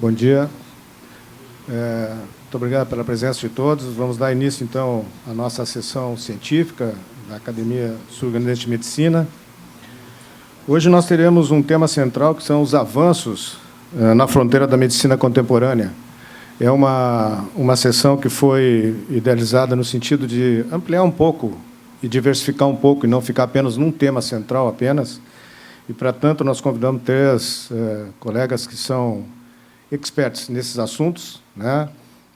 Bom dia. Muito obrigado pela presença de todos. Vamos dar início, então, à nossa sessão científica da Academia Sul-Grandense de Medicina. Hoje nós teremos um tema central, que são os avanços na fronteira da medicina contemporânea. É uma sessão que foi idealizada no sentido de ampliar um pouco e diversificar um pouco, e não ficar apenas num tema central apenas. E, para tanto, nós convidamos três colegas que são experts nesses assuntos, né,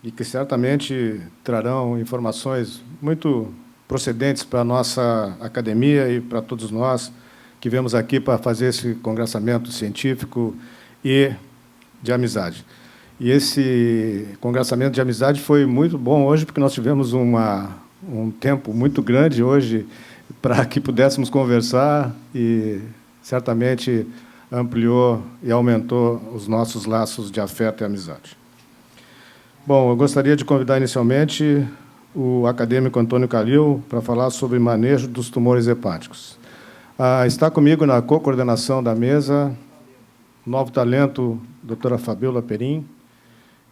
e que certamente trarão informações muito procedentes para a nossa academia e para todos nós que viemos aqui para fazer esse congressamento científico e de amizade. E esse congressamento de amizade foi muito bom hoje, porque nós tivemos um tempo muito grande hoje para que pudéssemos conversar e, certamente, ampliou e aumentou os nossos laços de afeto e amizade. Bom, eu gostaria de convidar inicialmente o acadêmico Antônio Calil para falar sobre manejo dos tumores hepáticos. Está comigo na co-coordenação da mesa novo talento, doutora Fabíola Perim,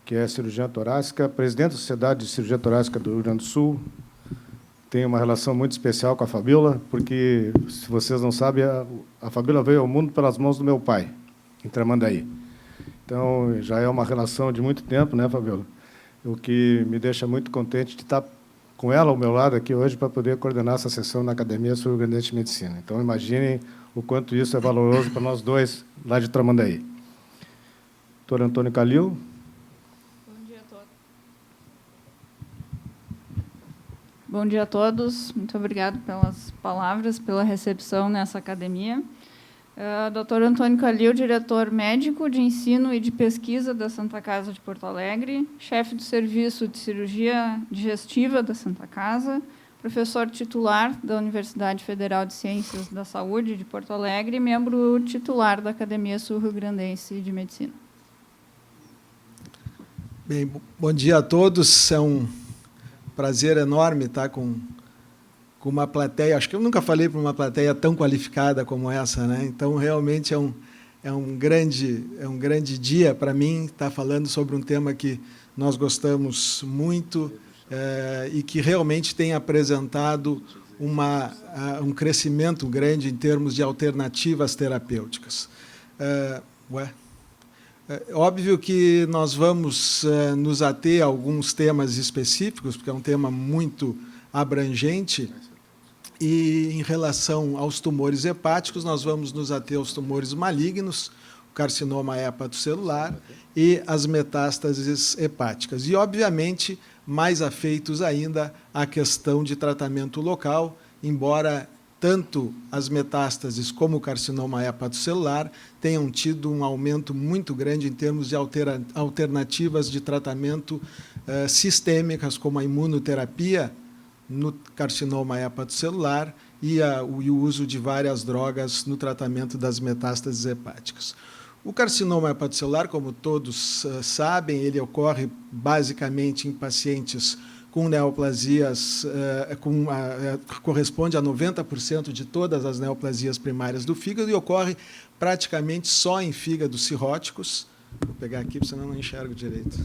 que é cirurgiã torácica, presidente da Sociedade de Cirurgia Torácica do Rio Grande do Sul. Tenho uma relação muito especial com a Fabíola, porque, se vocês não sabem, a Fabíola veio ao mundo pelas mãos do meu pai, em Tramandaí. Então, já é uma relação de muito tempo, né, Fabíola? O que me deixa muito contente de estar com ela ao meu lado aqui hoje para poder coordenar essa sessão na Academia Sul-Grandense de Medicina. Então, imaginem o quanto isso é valoroso para nós dois, lá de Tramandaí. Doutor Antônio Calil. Bom dia a todos. Muito obrigado pelas palavras, pela recepção nessa academia. Dr. Antônio Calil, diretor médico de ensino e de pesquisa da Santa Casa de Porto Alegre, chefe do Serviço de Cirurgia Digestiva da Santa Casa, professor titular da Universidade Federal de Ciências da Saúde de Porto Alegre e membro titular da Academia Sul-Grandense de Medicina. Bem, bom dia a todos. É um prazer enorme estar com uma plateia. Acho que eu nunca falei para uma plateia tão qualificada como essa, né? Então, realmente é um grande dia para mim estar falando sobre um tema que nós gostamos muito e que realmente tem apresentado um crescimento grande em termos de alternativas terapêuticas. Óbvio que nós vamos nos ater a alguns temas específicos, porque é um tema muito abrangente, e, em relação aos tumores hepáticos, nós vamos nos ater aos tumores malignos, o carcinoma hepatocelular e as metástases hepáticas. E, obviamente, mais afeitos ainda à questão de tratamento local, embora tanto as metástases como o carcinoma hepatocelular tenham tido um aumento muito grande em termos de alternativas de tratamento sistêmicas, como a imunoterapia no carcinoma hepatocelular e o uso de várias drogas no tratamento das metástases hepáticas. O carcinoma hepatocelular, como todos sabem, ele ocorre basicamente em pacientes com neoplasias, corresponde a 90% de todas as neoplasias primárias do fígado e ocorre praticamente só em fígados cirróticos. Vou pegar aqui, senão não enxergo direito.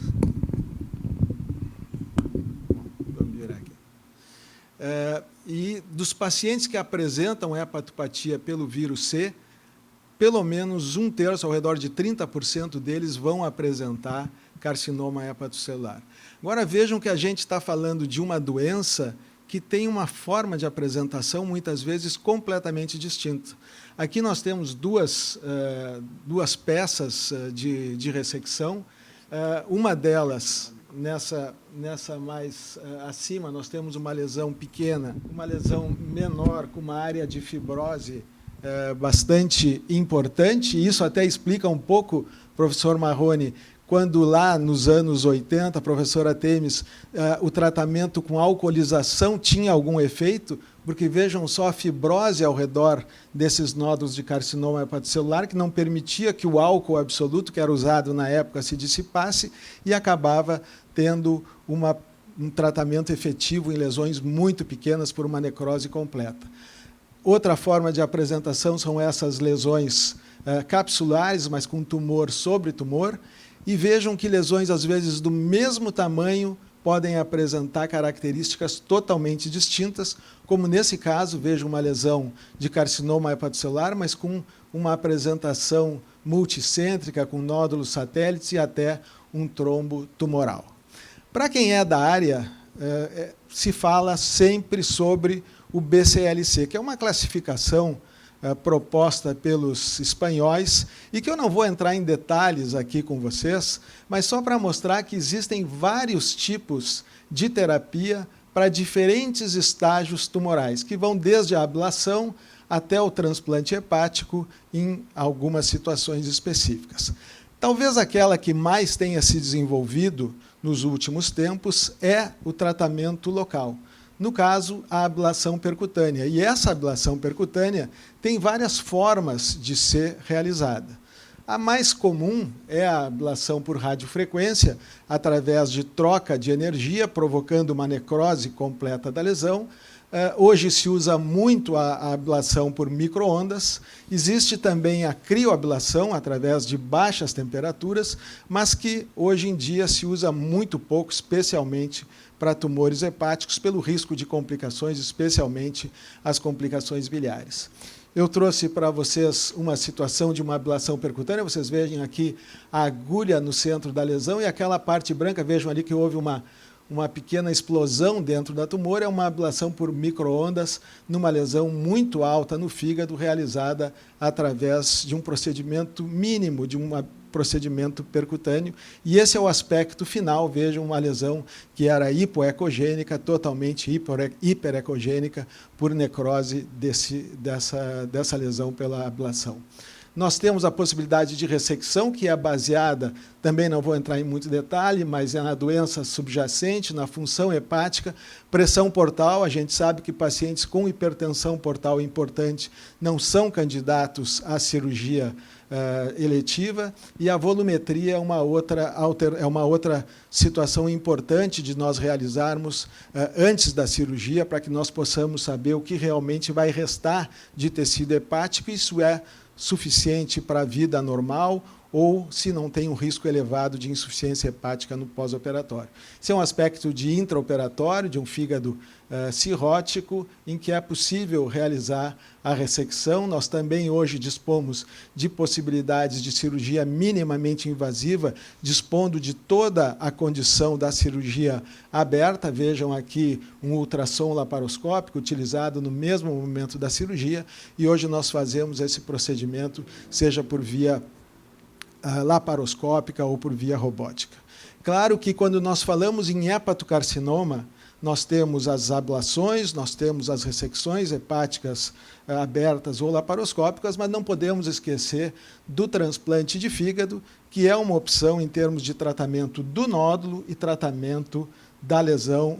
Vamos virar aqui. E dos pacientes que apresentam hepatopatia pelo vírus C, pelo menos um terço, ao redor de 30% deles, vão apresentar carcinoma hepatocelular. Agora, vejam que a gente está falando de uma doença que tem uma forma de apresentação, muitas vezes, completamente distinta. Aqui nós temos duas peças de ressecção. Uma delas, nessa mais acima, nós temos uma lesão pequena, uma lesão menor, com uma área de fibrose bastante importante. E isso até explica um pouco, professor Marrone, quando lá nos anos 80, a professora Temes, o tratamento com alcoolização tinha algum efeito, porque vejam só a fibrose ao redor desses nódulos de carcinoma hepatocelular, que não permitia que o álcool absoluto, que era usado na época, se dissipasse, e acabava tendo um tratamento efetivo em lesões muito pequenas por uma necrose completa. Outra forma de apresentação são essas lesões capsulares, mas com tumor sobre tumor. e vejam que lesões, às vezes, do mesmo tamanho, podem apresentar características totalmente distintas, como nesse caso, vejo uma lesão de carcinoma hepatocelular, mas com uma apresentação multicêntrica, com nódulos satélites e até um trombo tumoral. Para quem é da área, se fala sempre sobre o BCLC, que é uma classificação proposta pelos espanhóis, e que eu não vou entrar em detalhes aqui com vocês, mas só para mostrar que existem vários tipos de terapia para diferentes estágios tumorais, que vão desde a ablação até o transplante hepático em algumas situações específicas. Talvez aquela que mais tenha se desenvolvido nos últimos tempos é o tratamento local. No caso, a ablação percutânea. E essa ablação percutânea tem várias formas de ser realizada. A mais comum é a ablação por radiofrequência, através de troca de energia, provocando uma necrose completa da lesão. Hoje se usa muito a ablação por micro-ondas. Existe também a crioablação, através de baixas temperaturas, mas que hoje em dia se usa muito pouco, especialmente para tumores hepáticos, pelo risco de complicações, especialmente as complicações biliares. Eu trouxe para vocês uma situação de uma ablação percutânea. Vocês vejam aqui a agulha no centro da lesão e aquela parte branca, vejam ali que houve uma pequena explosão dentro da tumor, é uma ablação por micro-ondas numa lesão muito alta no fígado, realizada através de um procedimento mínimo, de um procedimento percutâneo. E esse é o aspecto final. Vejam uma lesão que era hipoecogênica, totalmente hiperecogênica, por necrose dessa lesão pela ablação. Nós temos a possibilidade de ressecção, que é baseada, também não vou entrar em muito detalhe, mas é na doença subjacente, na função hepática, pressão portal. A gente sabe que pacientes com hipertensão portal importante não são candidatos à cirurgia eletiva, e a volumetria é uma outra situação importante de nós realizarmos antes da cirurgia, para que nós possamos saber o que realmente vai restar de tecido hepático. Isso é suficiente para a vida normal, ou se não tem um risco elevado de insuficiência hepática no pós-operatório. Esse é um aspecto de intraoperatório, de um fígado cirrótico, em que é possível realizar a ressecção. Nós também hoje dispomos de possibilidades de cirurgia minimamente invasiva, dispondo de toda a condição da cirurgia aberta. Vejam aqui um ultrassom laparoscópico utilizado no mesmo momento da cirurgia, e hoje nós fazemos esse procedimento, seja por via laparoscópica ou por via robótica. Claro que quando nós falamos em hepatocarcinoma, nós temos as ablações, nós temos as ressecções hepáticas abertas ou laparoscópicas, mas não podemos esquecer do transplante de fígado, que é uma opção em termos de tratamento do nódulo e tratamento da lesão,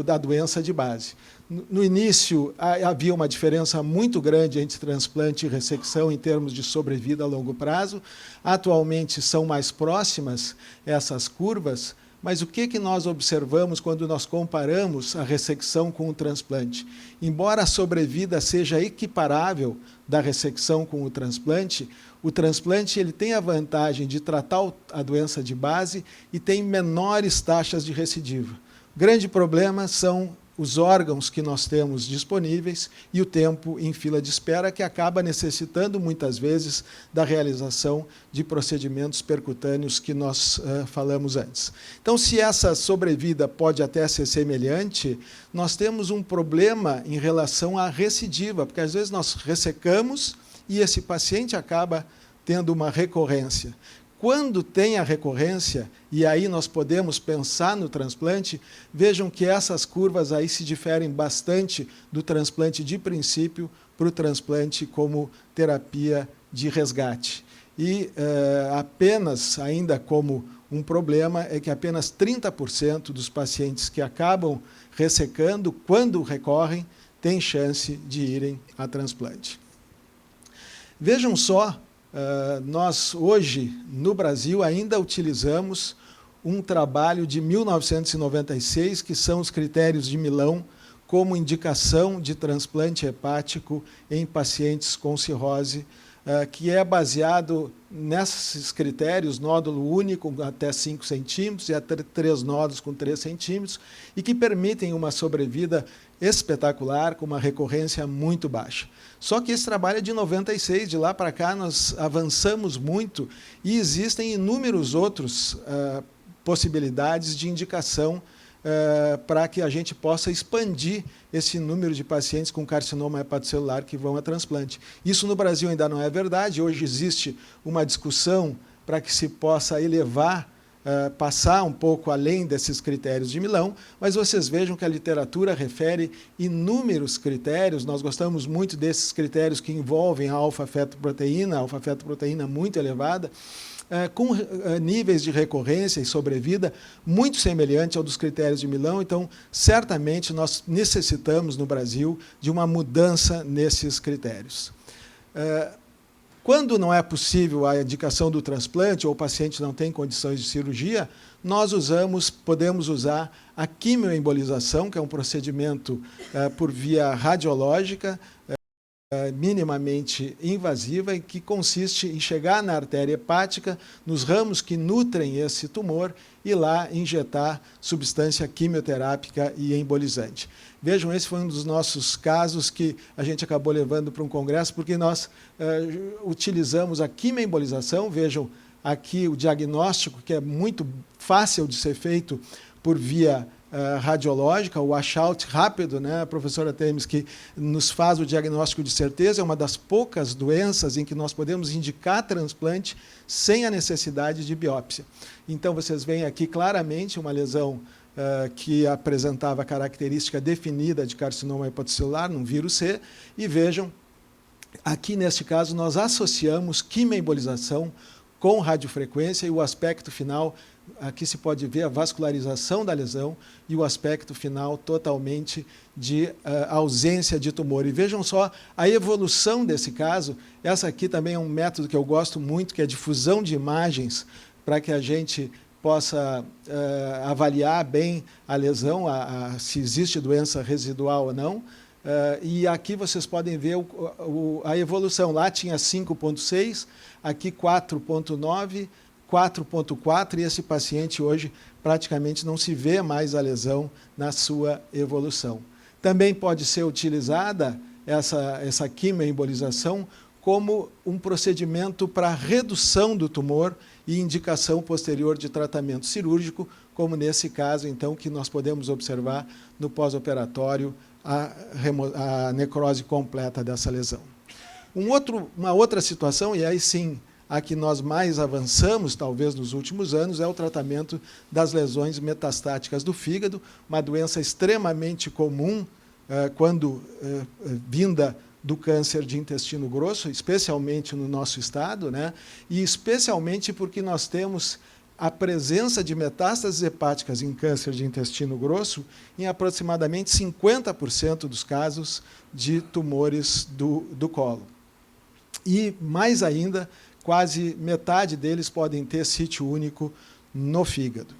da doença de base. No início, havia uma diferença muito grande entre transplante e ressecção em termos de sobrevida a longo prazo. Atualmente, são mais próximas essas curvas, mas o que nós observamos quando nós comparamos a ressecção com o transplante? Embora a sobrevida seja equiparável da ressecção com o transplante ele tem a vantagem de tratar a doença de base e tem menores taxas de recidiva. O grande problema são os órgãos que nós temos disponíveis e o tempo em fila de espera, que acaba necessitando, muitas vezes, da realização de procedimentos percutâneos que nós falamos antes. Então, se essa sobrevida pode até ser semelhante, nós temos um problema em relação à recidiva, porque às vezes nós ressecamos e esse paciente acaba tendo uma recorrência. Quando tem a recorrência, e aí nós podemos pensar no transplante, vejam que essas curvas aí se diferem bastante do transplante de princípio para o transplante como terapia de resgate. E apenas, ainda como um problema, é que apenas 30% dos pacientes que acabam ressecando, quando recorrem, têm chance de irem a transplante. Vejam só, nós hoje, no Brasil, ainda utilizamos um trabalho de 1996, que são os critérios de Milão, como indicação de transplante hepático em pacientes com cirrose que é baseado nesses critérios, nódulo único até 5 centímetros e até 3 nódulos com 3 centímetros, e que permitem uma sobrevida espetacular, com uma recorrência muito baixa. Só que esse trabalho é de 96, de lá para cá nós avançamos muito e existem inúmeros outros possibilidades de indicação para que a gente possa expandir esse número de pacientes com carcinoma hepatocelular que vão a transplante. Isso no Brasil ainda não é verdade. Hoje existe uma discussão para que se possa elevar, passar um pouco além desses critérios de Milão, mas vocês vejam que a literatura refere inúmeros critérios. Nós gostamos muito desses critérios que envolvem a alfa-fetoproteína muito elevada, com níveis de recorrência e sobrevida muito semelhantes ao dos critérios de Milão. Então, certamente, nós necessitamos, no Brasil, de uma mudança nesses critérios. Quando não é possível a indicação do transplante ou o paciente não tem condições de cirurgia, nós podemos usar a quimioembolização, que é um procedimento por via radiológica, minimamente invasiva, e que consiste em chegar na artéria hepática, nos ramos que nutrem esse tumor, e lá injetar substância quimioterápica e embolizante. Vejam, esse foi um dos nossos casos que a gente acabou levando para um congresso, porque nós utilizamos a quimioembolização. Vejam aqui o diagnóstico, que é muito fácil de ser feito por via radiológica, o washout rápido, né? A professora Temes, que nos faz o diagnóstico de certeza, é uma das poucas doenças em que nós podemos indicar transplante sem a necessidade de biópsia. Então, vocês veem aqui claramente uma lesão que apresentava a característica definida de carcinoma hepatocelular, num vírus C, e vejam, aqui neste caso, nós associamos quimioembolização com radiofrequência, e o aspecto final, aqui se pode ver a vascularização da lesão e o aspecto final totalmente de ausência de tumor. E vejam só a evolução desse caso. Essa aqui também é um método que eu gosto muito, que é a difusão de imagens, para que a gente possa avaliar bem a lesão, se existe doença residual ou não. E aqui vocês podem ver a evolução. Lá tinha 5,6, aqui 4,9, 4,4, e esse paciente hoje praticamente não se vê mais a lesão na sua evolução. Também pode ser utilizada essa quimioembolização como um procedimento para redução do tumor e indicação posterior de tratamento cirúrgico, como nesse caso, então, que nós podemos observar no pós-operatório a necrose completa dessa lesão. Uma outra situação, e aí sim a que nós mais avançamos, talvez, nos últimos anos, é o tratamento das lesões metastáticas do fígado, uma doença extremamente comum quando vinda do câncer de intestino grosso, especialmente no nosso estado, né? E especialmente porque nós temos a presença de metástases hepáticas em câncer de intestino grosso em aproximadamente 50% dos casos de tumores do colo. E, mais ainda, quase metade deles podem ter sítio único no fígado.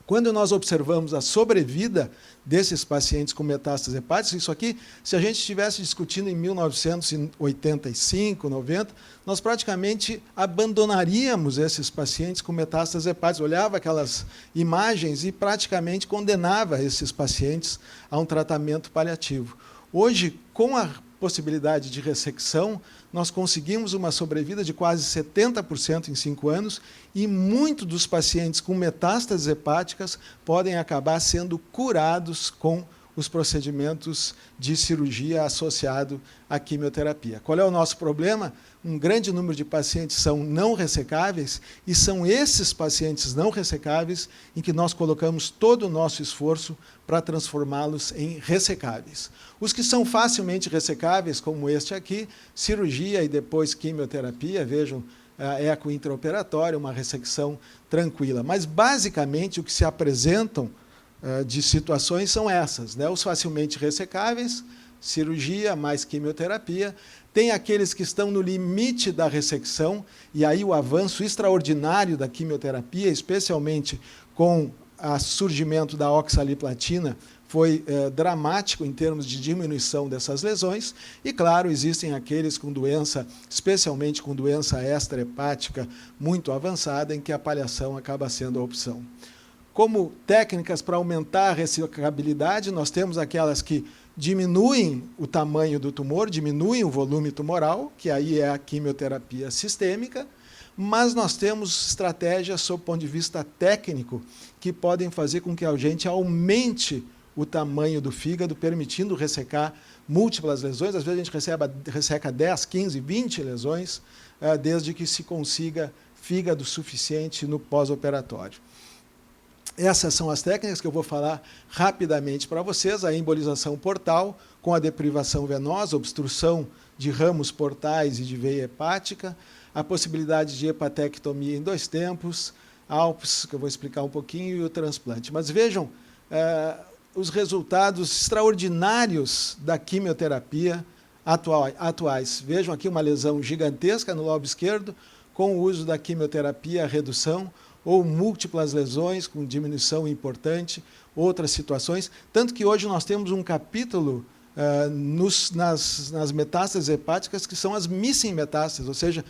Quando nós observamos a sobrevida desses pacientes com metástases hepáticas, isso aqui, se a gente estivesse discutindo em 1985, 90, nós praticamente abandonaríamos esses pacientes com metástases hepáticas. Olhava aquelas imagens e praticamente condenava esses pacientes a um tratamento paliativo. Hoje, com a possibilidade de ressecção, nós conseguimos uma sobrevida de quase 70% em 5 anos, e muitos dos pacientes com metástases hepáticas podem acabar sendo curados com os procedimentos de cirurgia associado à quimioterapia. Qual é o nosso problema? Um grande número de pacientes são não ressecáveis, e são esses pacientes não ressecáveis em que nós colocamos todo o nosso esforço para transformá-los em ressecáveis. Os que são facilmente ressecáveis, como este aqui, cirurgia e depois quimioterapia, vejam, eco intraoperatório, uma ressecção tranquila. Mas, basicamente, o que se apresentam de situações são essas, né? Os facilmente ressecáveis, cirurgia mais quimioterapia. Tem aqueles que estão no limite da ressecção, e aí o avanço extraordinário da quimioterapia, especialmente com o surgimento da oxaliplatina, foi dramático em termos de diminuição dessas lesões, e, claro, existem aqueles com doença, especialmente com doença extrahepática muito avançada, em que a paliação acaba sendo a opção. Como técnicas para aumentar a ressecabilidade, nós temos aquelas que diminuem o tamanho do tumor, diminuem o volume tumoral, que aí é a quimioterapia sistêmica, mas nós temos estratégias, sob o ponto de vista técnico, que podem fazer com que a gente aumente o tamanho do fígado, permitindo ressecar múltiplas lesões. Às vezes a gente resseca 10, 15, 20 lesões, desde que se consiga fígado suficiente no pós-operatório. Essas são as técnicas que eu vou falar rapidamente para vocês. A embolização portal, com a deprivação venosa, obstrução de ramos portais e de veia hepática, a possibilidade de hepatectomia em 2 tempos, ALPS, que eu vou explicar um pouquinho, e o transplante. Mas vejam os resultados extraordinários da quimioterapia atuais. Vejam aqui uma lesão gigantesca no lobo esquerdo, com o uso da quimioterapia, a redução, ou múltiplas lesões com diminuição importante, outras situações. Tanto que hoje nós temos um capítulo nas metástases hepáticas que são as missing metástases, ou seja,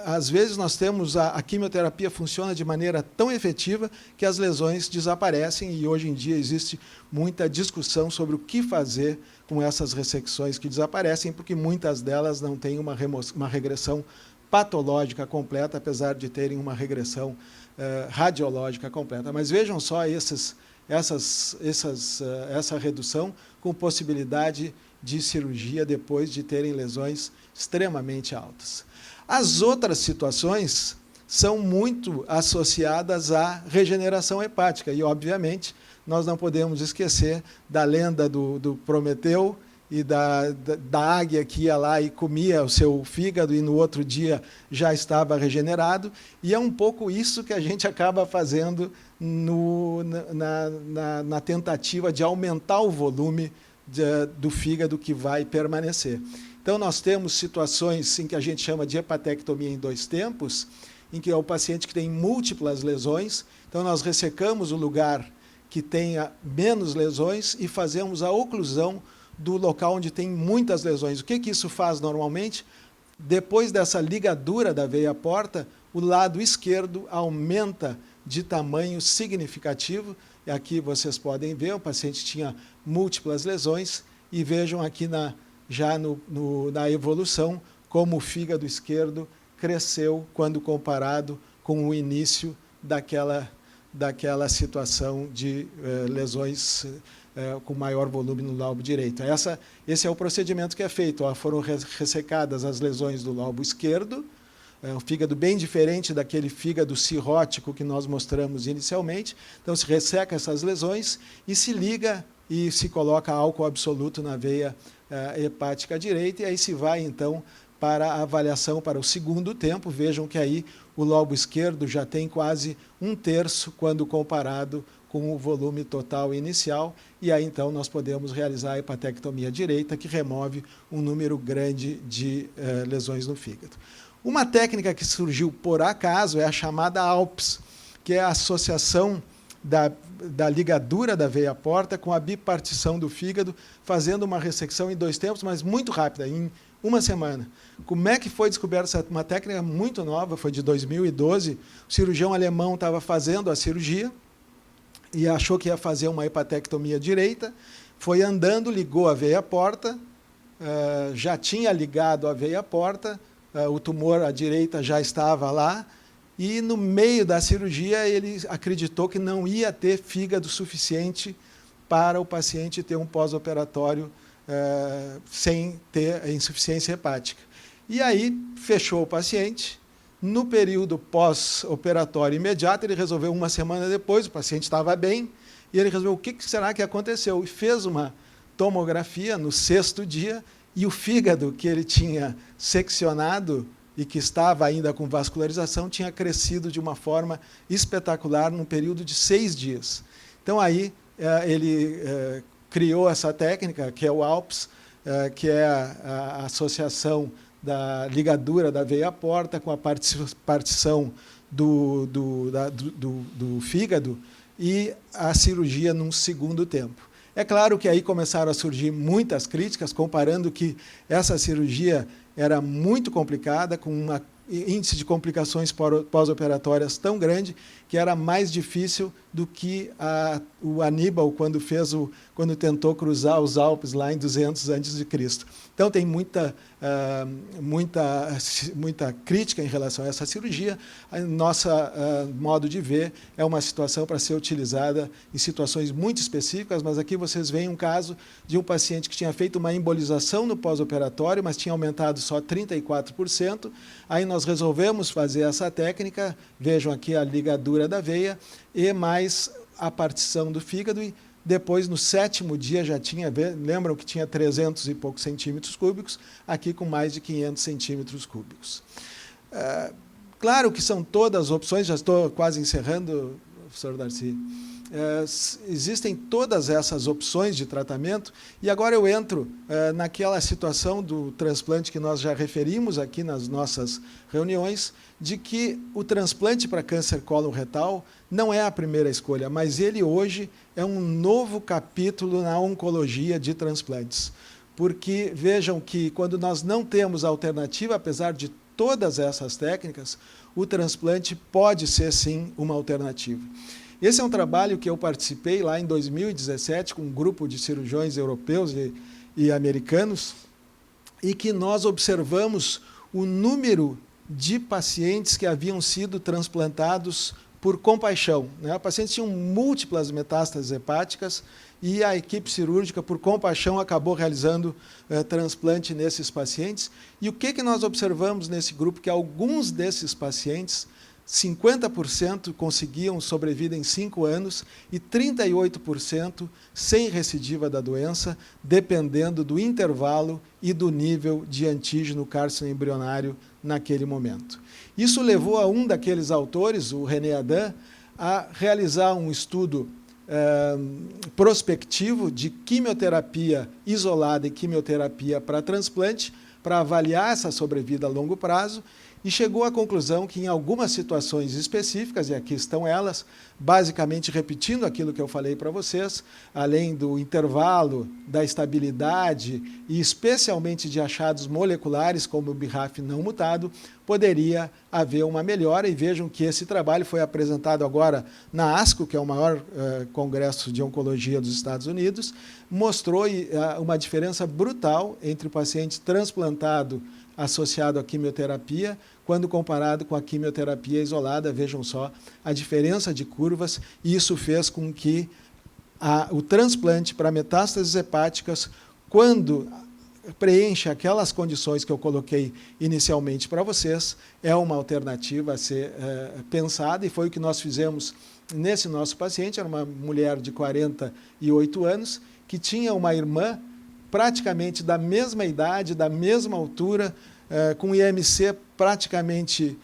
às vezes nós temos a quimioterapia funciona de maneira tão efetiva que as lesões desaparecem, e hoje em dia existe muita discussão sobre o que fazer com essas ressecções que desaparecem, porque muitas delas não têm uma regressão patológica completa, apesar de terem uma regressão radiológica completa. Mas vejam só essa redução com possibilidade de cirurgia depois de terem lesões extremamente altas. As outras situações são muito associadas à regeneração hepática, e, obviamente, nós não podemos esquecer da lenda do Prometeu e da águia que ia lá e comia o seu fígado e no outro dia já estava regenerado, e é um pouco isso que a gente acaba fazendo na tentativa de aumentar o volume do fígado que vai permanecer. Então, nós temos situações em que a gente chama de hepatectomia em 2 tempos, em que é o paciente que tem múltiplas lesões, então nós ressecamos o lugar que tenha menos lesões e fazemos a oclusão do local onde tem muitas lesões. O que isso faz normalmente? Depois dessa ligadura da veia porta, o lado esquerdo aumenta de tamanho significativo. E aqui vocês podem ver, o paciente tinha múltiplas lesões, e vejam aqui já na evolução como o fígado esquerdo cresceu quando comparado com o início daquela situação de lesões com maior volume no lobo direito. Esse é o procedimento que é feito. Foram ressecadas as lesões do lobo esquerdo, um fígado bem diferente daquele fígado cirrótico que nós mostramos inicialmente. Então, se resseca essas lesões e se liga e se coloca álcool absoluto na veia hepática direita, e aí se vai, então, para a avaliação para o segundo tempo. Vejam que aí o lobo esquerdo já tem quase 1/3 quando comparado com o volume total inicial, e aí então nós podemos realizar a hepatectomia direita, que remove um número grande de lesões no fígado. Uma técnica que surgiu por acaso é a chamada ALPS, que é a associação da ligadura da veia porta com a bipartição do fígado, fazendo uma ressecção em 2 tempos, mas muito rápida, em 1 semana. Como é que foi descoberta uma técnica muito nova? Foi de 2012, o cirurgião alemão estava fazendo a cirurgia e achou que ia fazer uma hepatectomia direita, foi andando, ligou a veia porta, já tinha ligado a veia porta, o tumor à direita já estava lá, e no meio da cirurgia ele acreditou que não ia ter fígado suficiente para o paciente ter um pós-operatório sem ter insuficiência hepática. E aí fechou o paciente. No período pós-operatório imediato, ele resolveu 1 semana depois, o paciente estava bem, e ele resolveu o que será que aconteceu. E fez uma tomografia no 6º dia, e o fígado que ele tinha seccionado e que estava ainda com vascularização tinha crescido de uma forma espetacular num período de 6 dias. Então, aí ele criou essa técnica, que é o ALPS, que é a associação da ligadura da veia porta com a partição do fígado, e a cirurgia num segundo tempo. É claro que aí começaram a surgir muitas críticas, comparando que essa cirurgia era muito complicada, com um índice de complicações pós-operatórias tão grande, que era mais difícil do que o Aníbal, quando tentou cruzar os Alpes lá em 200 a.C. Então, tem muita crítica em relação a essa cirurgia. Nosso modo de ver é uma situação para ser utilizada em situações muito específicas, mas aqui vocês veem um caso de um paciente que tinha feito uma embolização no pós-operatório, mas tinha aumentado só 34%. Aí nós resolvemos fazer essa técnica, vejam aqui a ligadura da veia, e mais a partição do fígado, e depois, no 7º dia, já tinha, lembram que tinha 300 e poucos centímetros cúbicos, aqui com mais de 500 centímetros cúbicos. Claro que são todas opções, já estou quase encerrando, professor Darcy. Existem todas essas opções de tratamento, e agora eu entro naquela situação do transplante que nós já referimos aqui nas nossas reuniões, de que o transplante para câncer coloretal não é a primeira escolha, mas ele hoje é um novo capítulo na oncologia de transplantes. Porque vejam que quando nós não temos alternativa, apesar de todas essas técnicas, o transplante pode ser sim uma alternativa. Esse é um trabalho que eu participei lá em 2017 com um grupo de cirurgiões europeus e americanos, e que nós observamos o número de pacientes que haviam sido transplantados por compaixão. Né? Pacientes tinham múltiplas metástases hepáticas e a equipe cirúrgica, por compaixão, acabou realizando transplante nesses pacientes. E o que nós observamos nesse grupo? Que alguns desses pacientes, 50% conseguiam sobrevida em 5 anos e 38% sem recidiva da doença, dependendo do intervalo e do nível de antígeno carcinoembrionário naquele momento. Isso levou a um daqueles autores, o René Adam, a realizar um estudo prospectivo de quimioterapia isolada e quimioterapia para transplante, para avaliar essa sobrevida a longo prazo, e chegou à conclusão que, em algumas situações específicas, e aqui estão elas, basicamente repetindo aquilo que eu falei para vocês, além do intervalo, da estabilidade e especialmente de achados moleculares, como o BRAF não mutado, poderia haver uma melhora. E vejam que esse trabalho foi apresentado agora na ASCO, que é o maior congresso de oncologia dos Estados Unidos, mostrou uma diferença brutal entre o paciente transplantado associado à quimioterapia, quando comparado com a quimioterapia isolada. Vejam só a diferença de curvas, e isso fez com que o transplante para metástases hepáticas, quando preenche aquelas condições que eu coloquei inicialmente para vocês, é uma alternativa a ser pensada, e foi o que nós fizemos nesse nosso paciente. Era uma mulher de 48 anos, que tinha uma irmã praticamente da mesma idade, da mesma altura, com IMC praticamente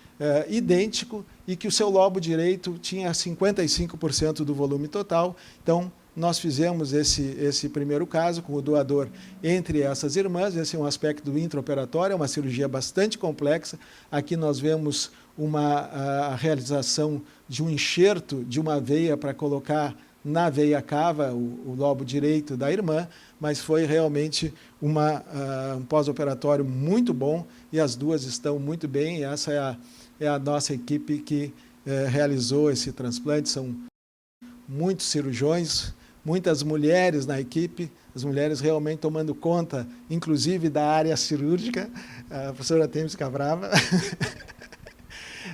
idêntico, e que o seu lobo direito tinha 55% do volume total. Então, nós fizemos esse primeiro caso com o doador entre essas irmãs. Esse é um aspecto intraoperatório, é uma cirurgia bastante complexa. Aqui nós vemos a realização de um enxerto de uma veia para colocar na veia cava o lobo direito da irmã, mas foi realmente um pós-operatório muito bom, e as duas estão muito bem. E essa é a nossa equipe que realizou esse transplante. São muitos cirurgiões, muitas mulheres na equipe, as mulheres realmente tomando conta, inclusive da área cirúrgica. A professora Temes fica brava.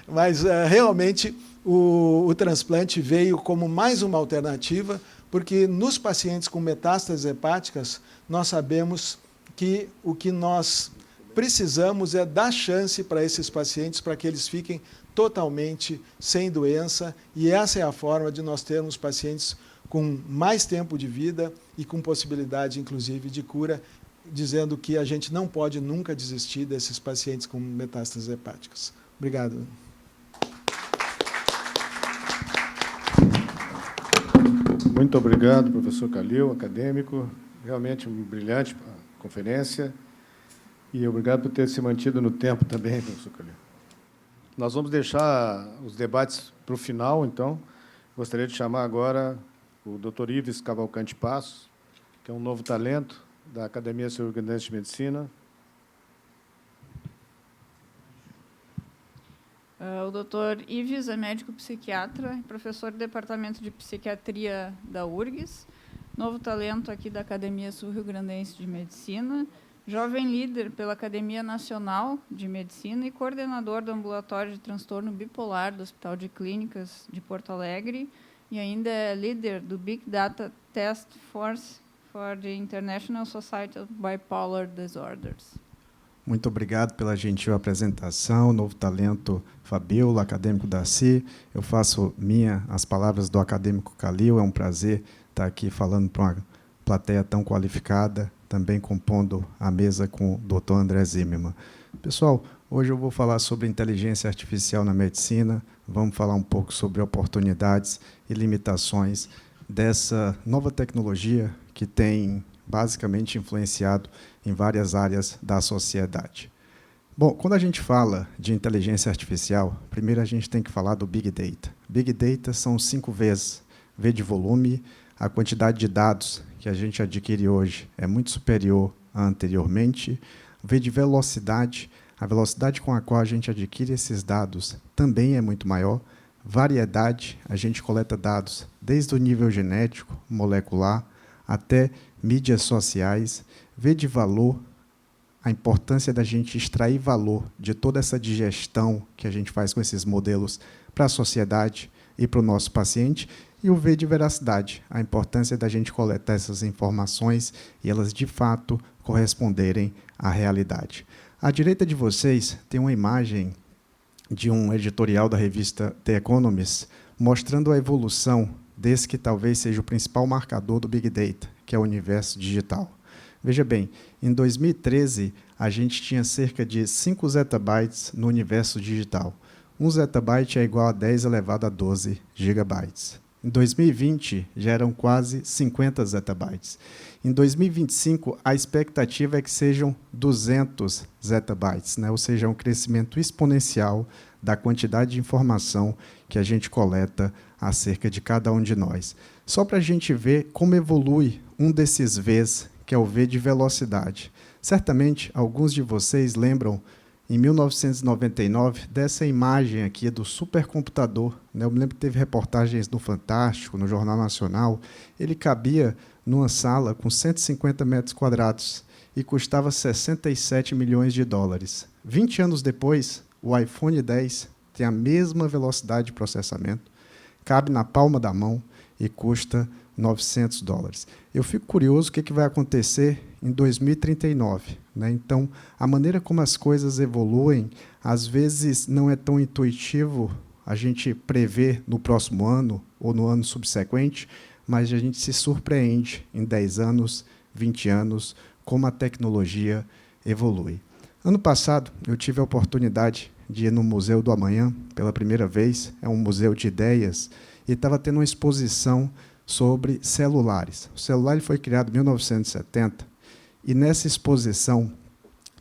Mas realmente o transplante veio como mais uma alternativa, porque nos pacientes com metástases hepáticas, nós sabemos que o que nós precisamos é dar chance para esses pacientes, para que eles fiquem totalmente sem doença, e essa é a forma de nós termos pacientes com mais tempo de vida e com possibilidade, inclusive, de cura, dizendo que a gente não pode nunca desistir desses pacientes com metástases hepáticas. Obrigado. Muito obrigado, professor Calil, acadêmico. Realmente uma brilhante conferência. E obrigado por ter se mantido no tempo também, professor Calil. Nós vamos deixar os debates para o final, então. Gostaria de chamar agora o Dr. Ives Cavalcante Passos, que é um novo talento da Academia Sul-Grandense de Medicina. O doutor Ives é médico psiquiatra e professor do Departamento de Psiquiatria da URGS, novo talento aqui da Academia Sul-Rio-Grandense de Medicina, jovem líder pela Academia Nacional de Medicina e coordenador do Ambulatório de Transtorno Bipolar do Hospital de Clínicas de Porto Alegre, e ainda é líder do Big Data Task Force for the International Society of Bipolar Disorders. Muito obrigado pela gentil apresentação, novo talento Fabiola, acadêmico Darcy. Eu faço as palavras do acadêmico Calil, é um prazer estar aqui falando para uma plateia tão qualificada, também compondo a mesa com o Dr. André Zimmermann. Pessoal, hoje eu vou falar sobre inteligência artificial na medicina, vamos falar um pouco sobre oportunidades e limitações dessa nova tecnologia que tem basicamente influenciado em várias áreas da sociedade. Bom, quando a gente fala de inteligência artificial, primeiro a gente tem que falar do Big Data. Big Data são 5 vezes. V de volume, a quantidade de dados que a gente adquire hoje é muito superior a anteriormente. V de velocidade, a velocidade com a qual a gente adquire esses dados também é muito maior. Variedade, a gente coleta dados desde o nível genético, molecular, até mídias sociais. V de valor, a importância da gente extrair valor de toda essa digestão que a gente faz com esses modelos para a sociedade e para o nosso paciente. E o V de veracidade, a importância da gente coletar essas informações e elas, de fato, corresponderem à realidade. À direita de vocês tem uma imagem de um editorial da revista The Economist, mostrando a evolução desse que talvez seja o principal marcador do Big Data, que é o universo digital. Veja bem, em 2013, a gente tinha cerca de 5 zettabytes no universo digital. 1 zettabyte é igual a 10 elevado a 12 gigabytes. Em 2020, já eram quase 50 zettabytes. Em 2025, a expectativa é que sejam 200 zettabytes, né? Ou seja, um crescimento exponencial da quantidade de informação que a gente coleta acerca de cada um de nós. Só para a gente ver como evolui um desses Vs, que é o V de velocidade. Certamente, alguns de vocês lembram, em 1999, dessa imagem aqui do supercomputador, né? Eu me lembro que teve reportagens no Fantástico, no Jornal Nacional. Ele cabia numa sala com 150 metros quadrados e custava 67 milhões de dólares. 20 anos depois, o iPhone X tem a mesma velocidade de processamento, cabe na palma da mão e custa 900 dólares. Eu fico curioso o que vai acontecer em 2039. Né? Então, a maneira como as coisas evoluem, às vezes não é tão intuitivo a gente prever no próximo ano ou no ano subsequente, mas a gente se surpreende em 10 anos, 20 anos, como a tecnologia evolui. Ano passado, eu tive a oportunidade de ir no Museu do Amanhã pela primeira vez, é um museu de ideias, e estava tendo uma exposição sobre celulares. O celular foi criado em 1970, e nessa exposição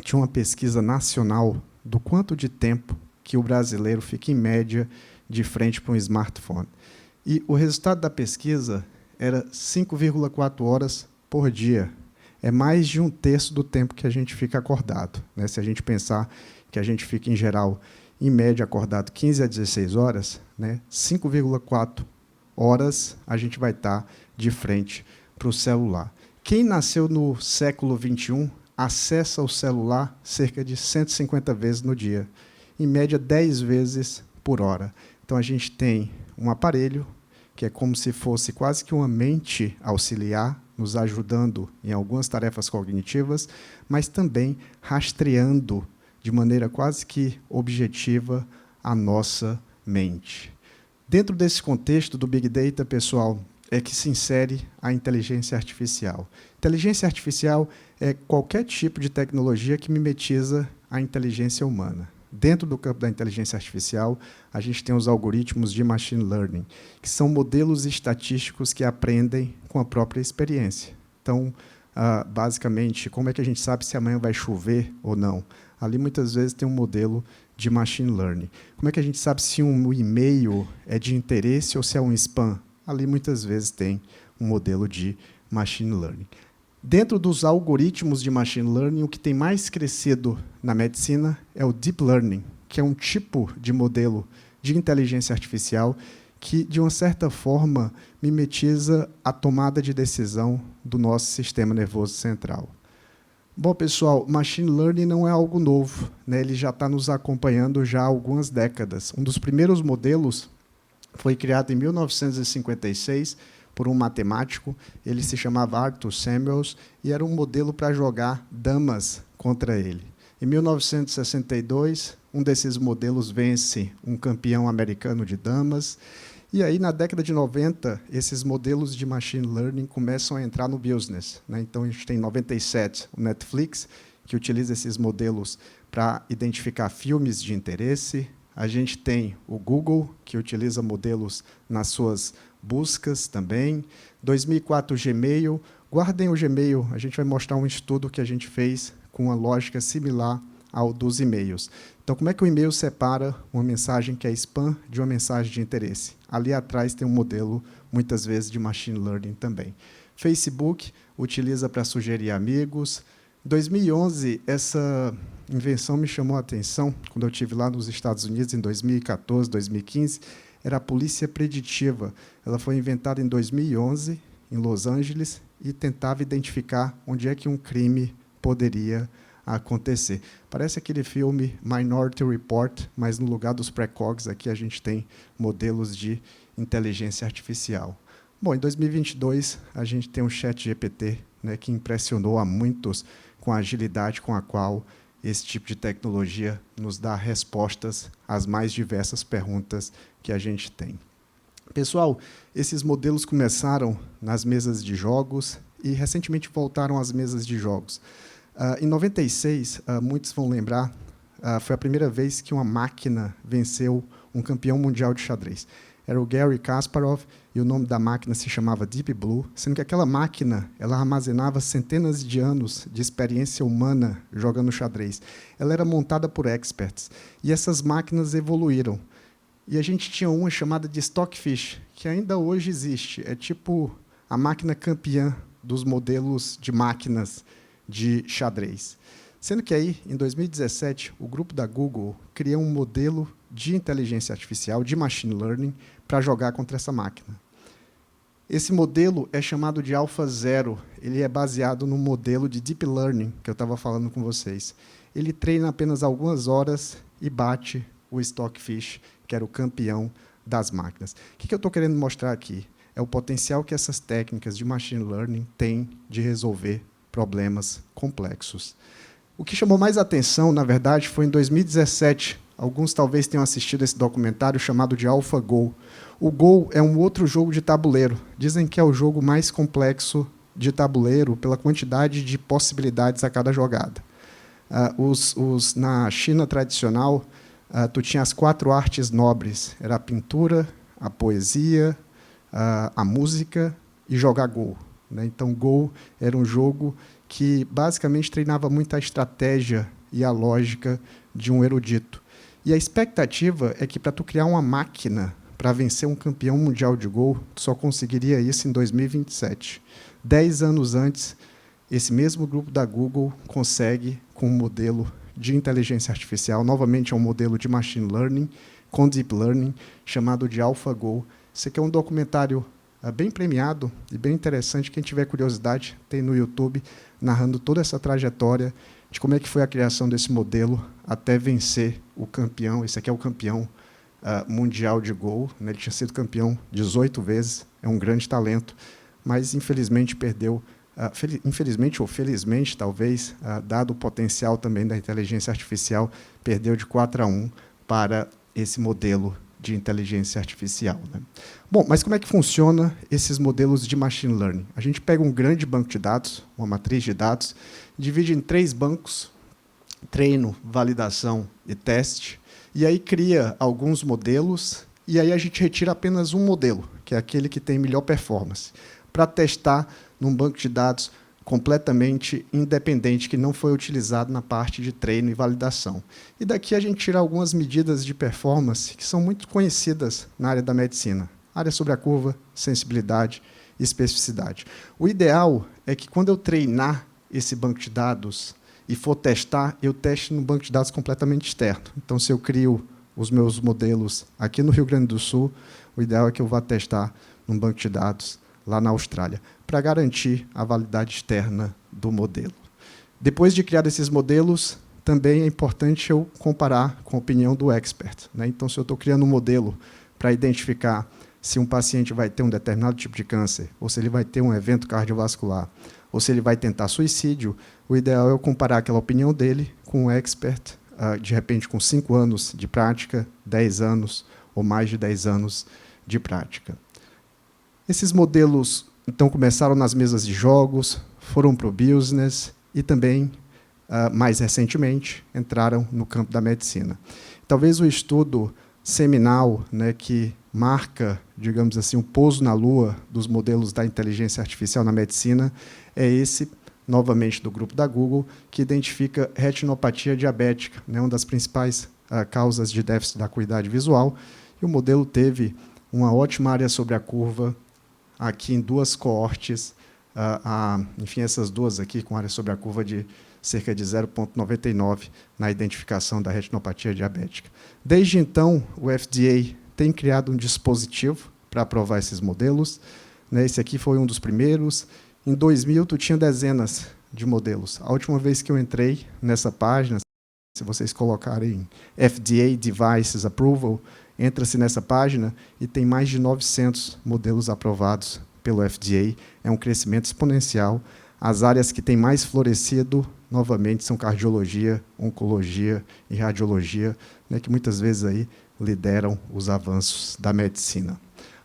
tinha uma pesquisa nacional do quanto de tempo que o brasileiro fica, em média, de frente para um smartphone. E o resultado da pesquisa era 5,4 horas por dia. É mais de 1/3 do tempo que a gente fica acordado. Né? Se a gente pensar que a gente fica, em geral, em média, acordado 15 a 16 horas, né? 5,4 horas a gente vai estar de frente para o celular. Quem nasceu no século XXI acessa o celular cerca de 150 vezes no dia, em média 10 vezes por hora. Então, a gente tem um aparelho que é como se fosse quase que uma mente auxiliar, nos ajudando em algumas tarefas cognitivas, mas também rastreando de maneira quase que objetiva a nossa mente. Dentro desse contexto do Big Data, pessoal, é que se insere a inteligência artificial. Inteligência artificial é qualquer tipo de tecnologia que mimetiza a inteligência humana. Dentro do campo da inteligência artificial, a gente tem os algoritmos de machine learning, que são modelos estatísticos que aprendem com a própria experiência. Então, basicamente, como é que a gente sabe se amanhã vai chover ou não? Ali, muitas vezes, tem um modelo de machine learning. Como é que a gente sabe se um e-mail é de interesse ou se é um spam? Ali, muitas vezes, tem um modelo de machine learning. Dentro dos algoritmos de machine learning, o que tem mais crescido na medicina é o deep learning, que é um tipo de modelo de inteligência artificial que, de uma certa forma, mimetiza a tomada de decisão do nosso sistema nervoso central. Bom, pessoal, machine learning não é algo novo, né? Ele já está nos acompanhando já há algumas décadas. Um dos primeiros modelos foi criado em 1956 por um matemático, ele se chamava Arthur Samuels, e era um modelo para jogar damas contra ele. Em 1962, um desses modelos vence um campeão americano de damas, e aí, na década de 90, esses modelos de machine learning começam a entrar no business, né? Então, a gente tem em 97 o Netflix, que utiliza esses modelos para identificar filmes de interesse. A gente tem o Google, que utiliza modelos nas suas buscas também. 2004, o Gmail. Guardem o Gmail, a gente vai mostrar um estudo que a gente fez com uma lógica similar ao dos e-mails. Então, como é que o e-mail separa uma mensagem que é spam de uma mensagem de interesse? Ali atrás tem um modelo, muitas vezes, de machine learning também. Facebook utiliza para sugerir amigos. Em 2011, essa invenção me chamou a atenção, quando eu estive lá nos Estados Unidos, em 2014, 2015, era a polícia preditiva. Ela foi inventada em 2011, em Los Angeles, e tentava identificar onde é que um crime poderia acontecer. Parece aquele filme Minority Report, mas no lugar dos precogs, aqui a gente tem modelos de inteligência artificial. Bom, em 2022, a gente tem o ChatGPT, né, que impressionou a muitos com a agilidade com a qual esse tipo de tecnologia nos dá respostas às mais diversas perguntas que a gente tem. Pessoal, esses modelos começaram nas mesas de jogos e recentemente voltaram às mesas de jogos. Em 96, muitos vão lembrar, foi a primeira vez que uma máquina venceu um campeão mundial de xadrez. Era o Garry Kasparov, e o nome da máquina se chamava Deep Blue, sendo que aquela máquina ela armazenava centenas de anos de experiência humana jogando xadrez. Ela era montada por experts, e essas máquinas evoluíram. E a gente tinha uma chamada de Stockfish, que ainda hoje existe. É tipo a máquina campeã dos modelos de máquinas de xadrez. Sendo que aí, em 2017, o grupo da Google criou um modelo de inteligência artificial, de machine learning, para jogar contra essa máquina. Esse modelo é chamado de AlphaZero. Ele é baseado no modelo de Deep Learning, que eu estava falando com vocês. Ele treina apenas algumas horas e bate o Stockfish, que era o campeão das máquinas. O que eu estou querendo mostrar aqui? É o potencial que essas técnicas de machine learning têm de resolver problemas complexos. O que chamou mais atenção, na verdade, foi em 2017. Alguns talvez tenham assistido esse documentário chamado de AlphaGo. O Go é um outro jogo de tabuleiro. Dizem que é o jogo mais complexo de tabuleiro pela quantidade de possibilidades a cada jogada. Na China tradicional, tu tinha as 4 artes nobres. Era a pintura, a poesia, a música e jogar Go. Então, Go era um jogo que basicamente treinava muito a estratégia e a lógica de um erudito. E a expectativa é que, para tu criar uma máquina para vencer um campeão mundial de Go, tu só conseguiria isso em 2027. 10 anos antes, esse mesmo grupo da Google consegue com um modelo de inteligência artificial, novamente é um modelo de machine learning, com deep learning, chamado de AlphaGo. Esse aqui é um documentário bem premiado e bem interessante. Quem tiver curiosidade, tem no YouTube, narrando toda essa trajetória de como é que foi a criação desse modelo até vencer o campeão. Esse aqui é o campeão mundial de Go. Ele tinha sido campeão 18 vezes, é um grande talento, mas infelizmente perdeu, infelizmente ou felizmente, talvez, dado o potencial também da inteligência artificial, perdeu de 4-1 para esse modelo de inteligência artificial. Bom, mas como é que funciona esses modelos de machine learning? A gente pega um grande banco de dados, uma matriz de dados, divide em 3 bancos, treino, validação e teste, e aí cria alguns modelos, e aí a gente retira apenas um modelo, que é aquele que tem melhor performance, para testar num banco de dados completamente independente, que não foi utilizado na parte de treino e validação. E daqui a gente tira algumas medidas de performance que são muito conhecidas na área da medicina. Área sobre a curva, sensibilidade especificidade. O ideal é que, quando eu treinar esse banco de dados e for testar, eu teste num banco de dados completamente externo. Então, se eu crio os meus modelos aqui no Rio Grande do Sul, o ideal é que eu vá testar num banco de dados lá na Austrália, para garantir a validade externa do modelo. Depois de criar esses modelos, também é importante eu comparar com a opinião do expert, né? Então, se eu estou criando um modelo para identificar se um paciente vai ter um determinado tipo de câncer, ou se ele vai ter um evento cardiovascular, ou se ele vai tentar suicídio, o ideal é eu comparar aquela opinião dele com um expert, de repente com 5 anos de prática, 10 anos ou mais de 10 anos de prática. Esses modelos, então, começaram nas mesas de jogos, foram para o business e também, mais recentemente, entraram no campo da medicina. Talvez o estudo seminal, né, que marca, digamos assim, o pouso na Lua dos modelos da inteligência artificial na medicina é esse, novamente, do grupo da Google, que identifica retinopatia diabética, né, uma das principais causas de déficit da acuidade visual, e o modelo teve uma ótima área sobre a curva aqui em 2 coortes, enfim, essas duas aqui com área sobre a curva de cerca de 0,99 na identificação da retinopatia diabética. Desde então, o FDA tem criado um dispositivo para aprovar esses modelos, né? Esse aqui foi um dos primeiros. Em 2000, tu tinha dezenas de modelos. A última vez que eu entrei nessa página, se vocês colocarem FDA Devices Approval, entra-se nessa página e tem mais de 900 modelos aprovados pelo FDA. É um crescimento exponencial. As áreas que têm mais florescido, novamente, são cardiologia, oncologia e radiologia, né, que muitas vezes aí lideram os avanços da medicina.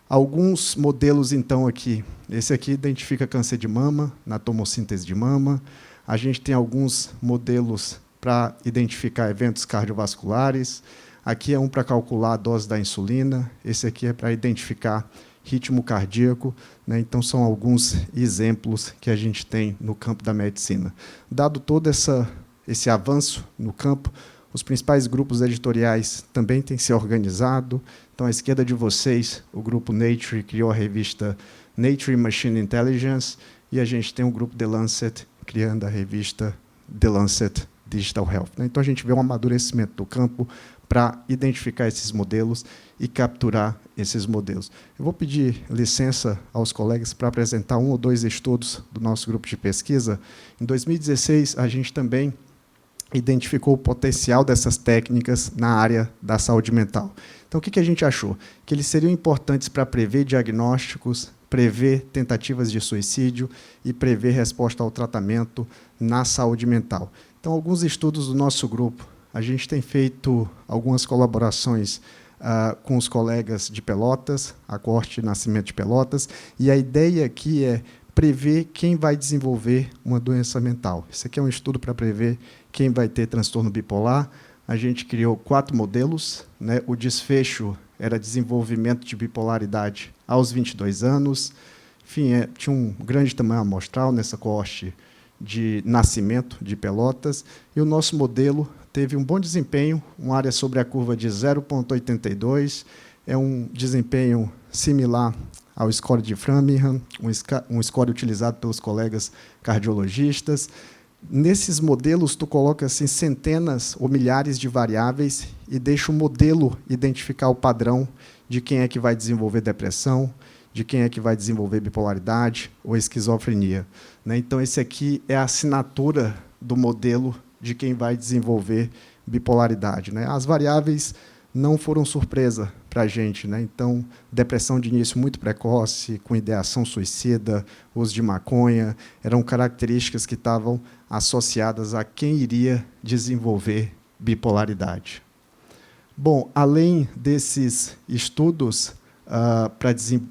Alguns modelos, então, aqui. Esse aqui identifica câncer de mama, na tomossíntese de mama. A gente tem alguns modelos para identificar eventos cardiovasculares. Aqui é um para calcular a dose da insulina. Esse aqui é para identificar ritmo cardíaco, né? Então, são alguns exemplos que a gente tem no campo da medicina. Dado todo esse avanço no campo, os principais grupos editoriais também têm se organizado. Então, à esquerda de vocês, o grupo Nature criou a revista Nature Machine Intelligence, e a gente tem o grupo The Lancet criando a revista The Lancet Digital Health, né? Então, a gente vê um amadurecimento do campo para identificar esses modelos e capturar esses modelos. Eu vou pedir licença aos colegas para apresentar 1 ou 2 estudos do nosso grupo de pesquisa. Em 2016, a gente também identificou o potencial dessas técnicas na área da saúde mental. Então, o que a gente achou? Que eles seriam importantes para prever diagnósticos, prever tentativas de suicídio e prever resposta ao tratamento na saúde mental. Então, alguns estudos do nosso grupo, a gente tem feito algumas colaborações com os colegas de Pelotas, a Coorte Nascimento de Pelotas, e a ideia aqui é prever quem vai desenvolver uma doença mental. Isso aqui é um estudo para prever quem vai ter transtorno bipolar. A gente criou 4 modelos, né? O desfecho era desenvolvimento de bipolaridade aos 22 anos. Enfim, tinha um grande tamanho amostral nessa coorte de Nascimento de Pelotas, e o nosso modelo teve um bom desempenho, uma área sobre a curva de 0,82, é um desempenho similar ao score de Framingham, um score utilizado pelos colegas cardiologistas. Nesses modelos, tu coloca assim, centenas ou milhares de variáveis e deixa o modelo identificar o padrão de quem é que vai desenvolver depressão, de quem é que vai desenvolver bipolaridade ou esquizofrenia, né? Então, esse aqui é a assinatura do modelo de quem vai desenvolver bipolaridade, né? As variáveis não foram surpresa para a gente, né? Então, depressão de início muito precoce, com ideação suicida, uso de maconha, eram características que estavam associadas a quem iria desenvolver bipolaridade. Bom, além desses estudos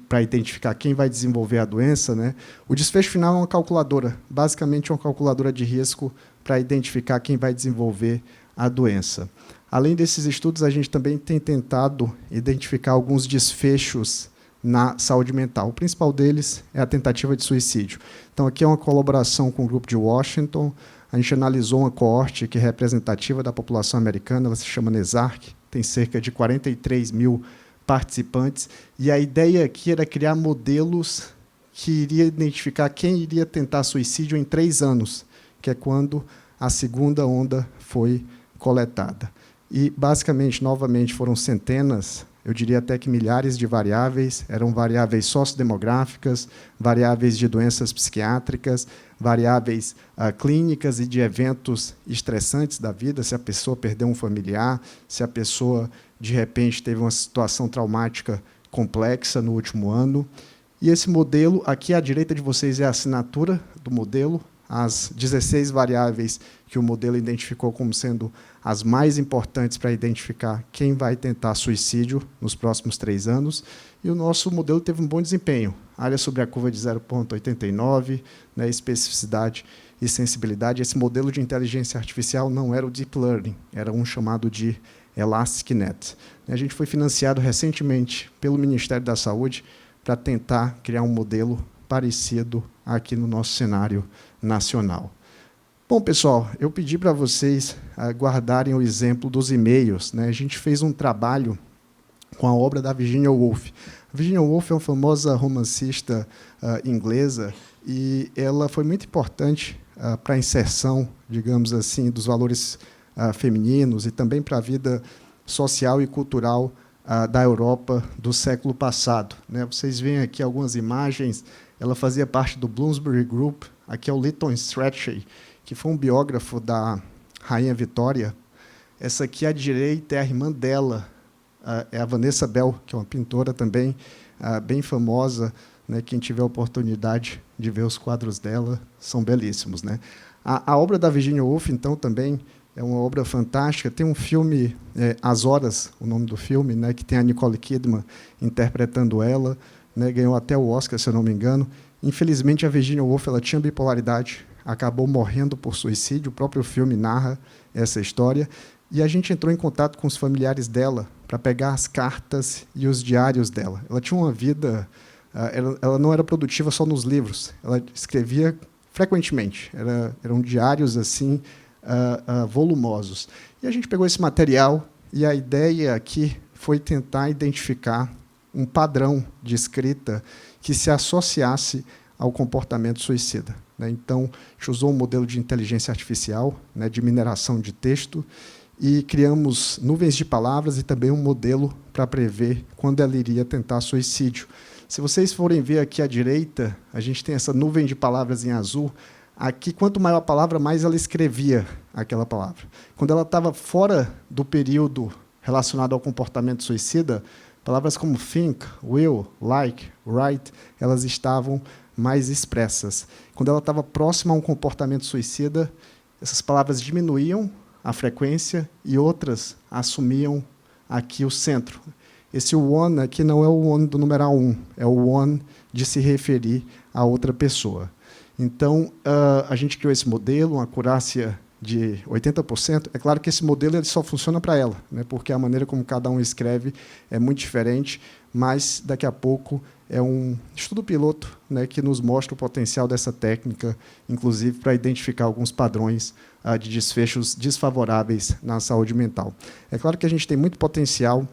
para identificar quem vai desenvolver a doença, né, o desfecho final é uma calculadora, basicamente uma calculadora de risco para identificar quem vai desenvolver a doença. Além desses estudos, a gente também tem tentado identificar alguns desfechos na saúde mental. O principal deles é a tentativa de suicídio. Então, aqui é uma colaboração com o grupo de Washington. A gente analisou uma coorte que é representativa da população americana, ela se chama NESARC, tem cerca de 43 mil participantes, e a ideia aqui era criar modelos que iria identificar quem iria tentar suicídio em 3 anos, que é quando a segunda onda foi coletada. E, basicamente, novamente, foram centenas, eu diria até que milhares de variáveis, eram variáveis sociodemográficas, variáveis de doenças psiquiátricas, variáveis clínicas e de eventos estressantes da vida, se a pessoa perdeu um familiar, se a pessoa, de repente, teve uma situação traumática complexa no último ano. E esse modelo, aqui à direita de vocês é a assinatura do modelo, as 16 variáveis que o modelo identificou como sendo as mais importantes para identificar quem vai tentar suicídio nos próximos 3 anos. E o nosso modelo teve um bom desempenho. Área sobre a curva de 0,89, né, especificidade e sensibilidade. Esse modelo de inteligência artificial não era o Deep Learning, era um chamado de ElasticNet. A gente foi financiado recentemente pelo Ministério da Saúde para tentar criar um modelo parecido aqui no nosso cenário nacional. Bom, pessoal, eu pedi para vocês guardarem o exemplo dos e-mails, né? A gente fez um trabalho com a obra da Virginia Woolf. A Virginia Woolf é uma famosa romancista inglesa e ela foi muito importante para a inserção, digamos assim, dos valores femininos e também para a vida social e cultural da Europa do século passado, né? Vocês veem aqui algumas imagens. Ela fazia parte do Bloomsbury Group. Aqui é o Lytton Strachey, que foi um biógrafo da Rainha Vitória. Essa aqui à direita é a irmã dela, é a Vanessa Bell, que é uma pintora também bem famosa, né? Quem tiver a oportunidade de ver os quadros dela, são belíssimos, né? A obra da Virginia Woolf, então, também é uma obra fantástica. Tem um filme, As Horas, o nome do filme, né, que tem a Nicole Kidman interpretando ela, né, ganhou até o Oscar, se eu não me engano. Infelizmente, a Virginia Woolf ela tinha bipolaridade, acabou morrendo por suicídio. O próprio filme narra essa história. E a gente entrou em contato com os familiares dela para pegar as cartas e os diários dela. Ela tinha uma vida... ela não era produtiva só nos livros. Ela escrevia frequentemente. Eram diários assim... volumosos. E a gente pegou esse material e a ideia aqui foi tentar identificar um padrão de escrita que se associasse ao comportamento suicida, né? Então, a gente usou um modelo de inteligência artificial, né, de mineração de texto, e criamos nuvens de palavras e também um modelo para prever quando ela iria tentar suicídio. Se vocês forem ver aqui à direita, a gente tem essa nuvem de palavras em azul. Aqui, quanto maior a palavra, mais ela escrevia aquela palavra. Quando ela estava fora do período relacionado ao comportamento suicida, palavras como think, will, like, write, elas estavam mais expressas. Quando ela estava próxima a um comportamento suicida, essas palavras diminuíam a frequência e outras assumiam aqui o centro. Esse one aqui não é o one do numeral 1, é o one de se referir a outra pessoa. Então, a gente criou esse modelo, uma acurácia de 80%. É claro que esse modelo ele só funciona para ela, né, porque a maneira como cada um escreve é muito diferente, mas, daqui a pouco, é um estudo piloto, né, que nos mostra o potencial dessa técnica, inclusive para identificar alguns padrões de desfechos desfavoráveis na saúde mental. É claro que a gente tem muito potencial,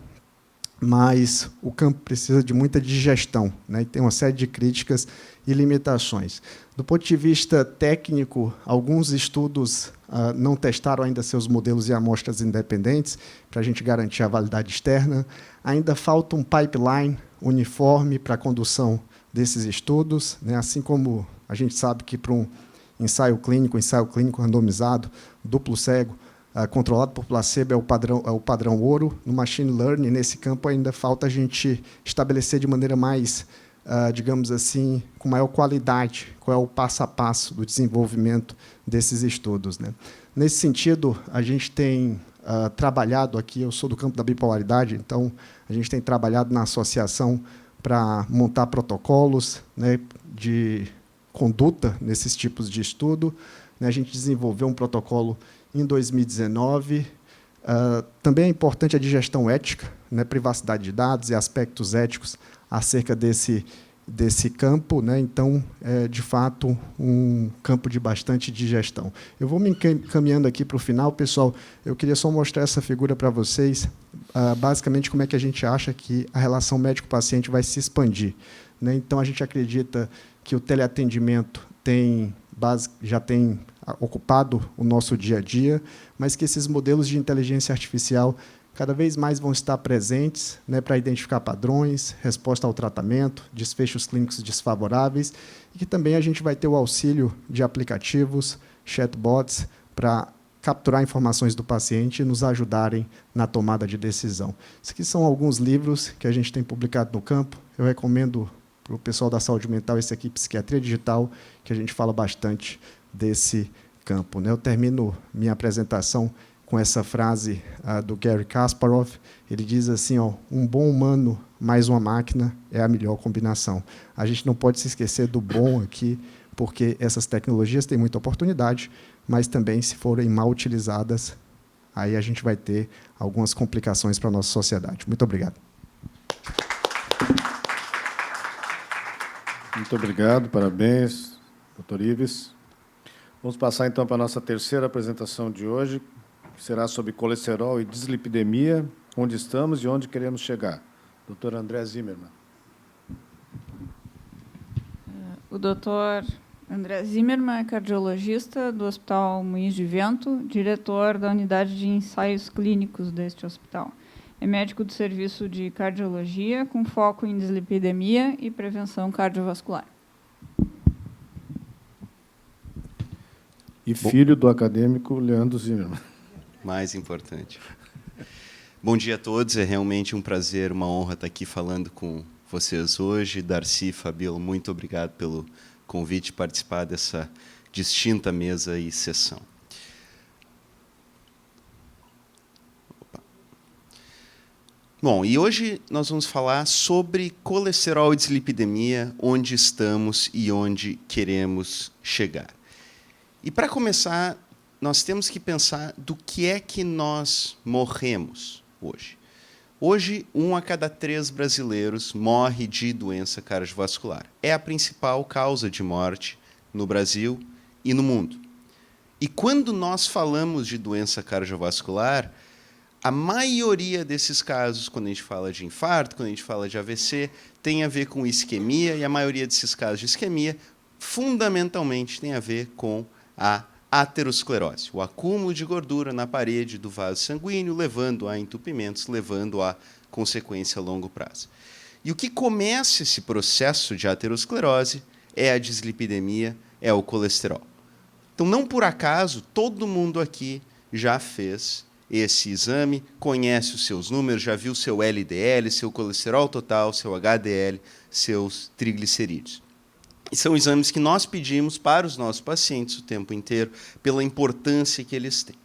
mas o campo precisa de muita digestão, né, e tem uma série de críticas e limitações. Do ponto de vista técnico, alguns estudos não testaram ainda seus modelos e amostras independentes para a gente garantir a validade externa. Ainda falta um pipeline uniforme para a condução desses estudos, né, assim como a gente sabe que para um ensaio clínico randomizado, duplo cego, controlado por placebo é o padrão ouro. No machine learning, nesse campo, ainda falta a gente estabelecer de maneira mais, digamos assim, com maior qualidade, qual é o passo a passo do desenvolvimento desses estudos, né? Nesse sentido, a gente tem trabalhado aqui, eu sou do campo da bipolaridade, então a gente tem trabalhado na associação para montar protocolos, né, de conduta nesses tipos de estudo, né? A gente desenvolveu um protocolo em 2019. Também é importante a digestão ética, né, privacidade de dados e aspectos éticos acerca desse campo, né? Então, é, de fato, um campo de bastante digestão. Eu vou me encaminhando aqui para o final, pessoal. Eu queria só mostrar essa figura para vocês, basicamente como é que a gente acha que a relação médico-paciente vai se expandir, né? Então, a gente acredita que o teleatendimento já tem ocupado o nosso dia a dia, mas que esses modelos de inteligência artificial cada vez mais vão estar presentes, né, para identificar padrões, resposta ao tratamento, desfechos clínicos desfavoráveis, e que também a gente vai ter o auxílio de aplicativos, chatbots, para capturar informações do paciente e nos ajudarem na tomada de decisão. Esses aqui são alguns livros que a gente tem publicado no campo. Eu recomendo para o pessoal da saúde mental esse aqui, Psiquiatria Digital, que a gente fala bastante desse campo, né? Eu termino minha apresentação com essa frase do Gary Kasparov. Ele diz assim, ó, um bom humano mais uma máquina é a melhor combinação. A gente não pode se esquecer do bom aqui, porque essas tecnologias têm muita oportunidade, mas também, se forem mal utilizadas, aí a gente vai ter algumas complicações para a nossa sociedade. Muito obrigado. Muito obrigado, parabéns, doutor Ives. Vamos passar, então, para a nossa terceira apresentação de hoje, que será sobre colesterol e dislipidemia, onde estamos e onde queremos chegar. Doutor André Zimmermann. O doutor André Zimmermann é cardiologista do Hospital Moinhos de Vento, diretor da unidade de ensaios clínicos deste hospital. É médico do serviço de cardiologia, com foco em dislipidemia e prevenção cardiovascular. E filho do acadêmico Leandro Zimmermann. Mais importante. Bom dia a todos, é realmente um prazer, uma honra estar aqui falando com vocês hoje. Darcy, Fabíola, muito obrigado pelo convite de participar dessa distinta mesa e sessão. Bom, e hoje nós vamos falar sobre colesterol e dislipidemia, onde estamos e onde queremos chegar. E, para começar, nós temos que pensar do que é que nós morremos hoje. Hoje, 1 a cada 3 brasileiros morre de doença cardiovascular. É a principal causa de morte no Brasil e no mundo. E quando nós falamos de doença cardiovascular, a maioria desses casos, quando a gente fala de infarto, quando a gente fala de AVC, tem a ver com isquemia, e a maioria desses casos de isquemia, fundamentalmente, tem a ver com a aterosclerose, o acúmulo de gordura na parede do vaso sanguíneo, levando a entupimentos, levando a consequência a longo prazo. E o que começa esse processo de aterosclerose é a dislipidemia, é o colesterol. Então, não por acaso, todo mundo aqui já fez esse exame, conhece os seus números, já viu seu LDL, seu colesterol total, seu HDL, seus triglicerídeos. E são exames que nós pedimos para os nossos pacientes o tempo inteiro, pela importância que eles têm.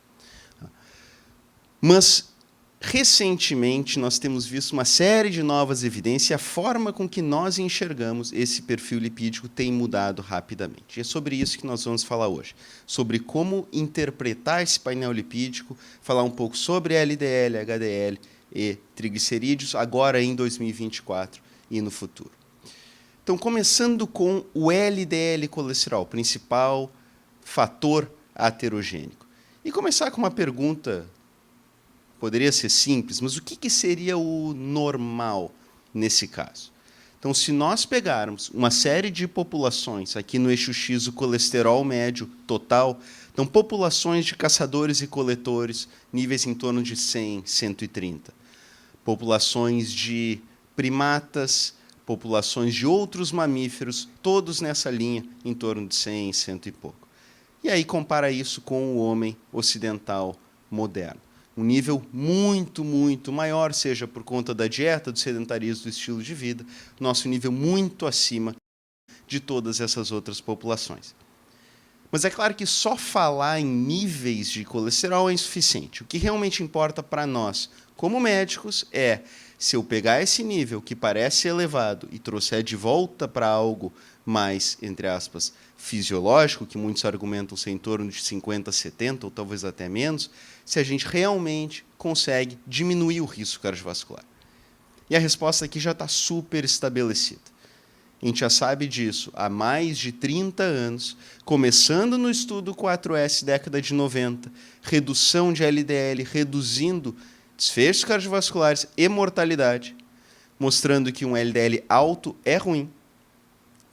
Mas, recentemente, nós temos visto uma série de novas evidências e a forma com que nós enxergamos esse perfil lipídico tem mudado rapidamente. E é sobre isso que nós vamos falar hoje, sobre como interpretar esse painel lipídico, falar um pouco sobre LDL, HDL e triglicerídeos, agora em 2024 e no futuro. Então, começando com o LDL colesterol, principal fator aterogênico. E começar com uma pergunta, poderia ser simples, mas o que seria o normal nesse caso? Então, se nós pegarmos uma série de populações, aqui no eixo X, o colesterol médio total, então populações de caçadores e coletores, níveis em torno de 100, 130. Populações de primatas, populações de outros mamíferos, todos nessa linha, em torno de 100, 100 e pouco. E aí compara isso com o homem ocidental moderno. Um nível muito, muito maior, seja por conta da dieta, do sedentarismo, do estilo de vida, nosso nível muito acima de todas essas outras populações. Mas é claro que só falar em níveis de colesterol é insuficiente. O que realmente importa para nós, como médicos, é se eu pegar esse nível que parece elevado e trouxer de volta para algo mais, entre aspas, fisiológico, que muitos argumentam ser em torno de 50, 70 ou talvez até menos, se a gente realmente consegue diminuir o risco cardiovascular. E a resposta aqui já está super estabelecida. A gente já sabe disso há mais de 30 anos, começando no estudo 4S, década de 90, redução de LDL, reduzindo desfechos cardiovasculares e mortalidade, mostrando que um LDL alto é ruim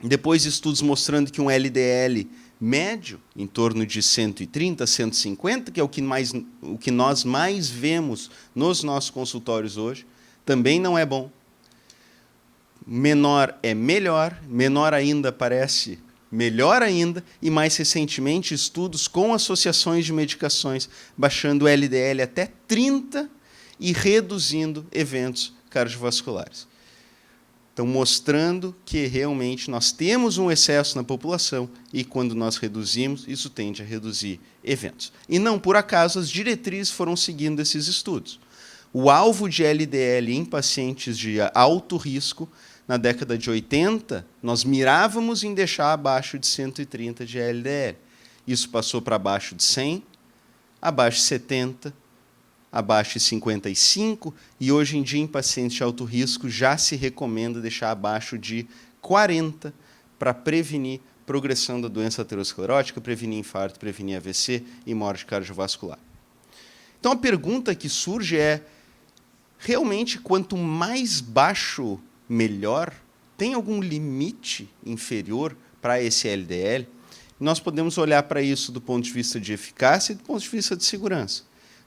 Depois, estudos mostrando que um LDL médio, em torno de 130, 150, que é o que nós mais vemos nos nossos consultórios hoje, também não é bom. Menor é melhor, menor ainda parece melhor ainda, e mais recentemente estudos com associações de medicações, baixando o LDL até 30 e reduzindo eventos cardiovasculares. Então, mostrando que realmente nós temos um excesso na população e, quando nós reduzimos, isso tende a reduzir eventos. E não por acaso as diretrizes foram seguindo esses estudos. O alvo de LDL em pacientes de alto risco, na década de 80, nós mirávamos em deixar abaixo de 130 de LDL. Isso passou para abaixo de 100, abaixo de 70, abaixo de 55, e hoje em dia, em pacientes de alto risco, já se recomenda deixar abaixo de 40 para prevenir progressão da doença aterosclerótica, prevenir infarto, prevenir AVC e morte cardiovascular. Então, a pergunta que surge é, realmente, quanto mais baixo, melhor? Tem algum limite inferior para esse LDL? Nós podemos olhar para isso do ponto de vista de eficácia e do ponto de vista de segurança.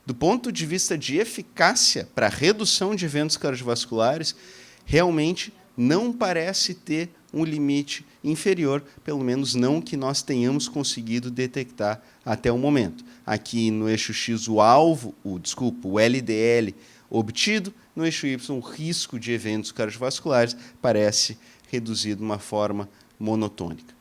Do ponto de vista de eficácia para a redução de eventos cardiovasculares, realmente não parece ter um limite inferior, pelo menos não que nós tenhamos conseguido detectar até o momento. Aqui no eixo X, o LDL obtido, no eixo Y, o risco de eventos cardiovasculares parece reduzido de uma forma monotônica.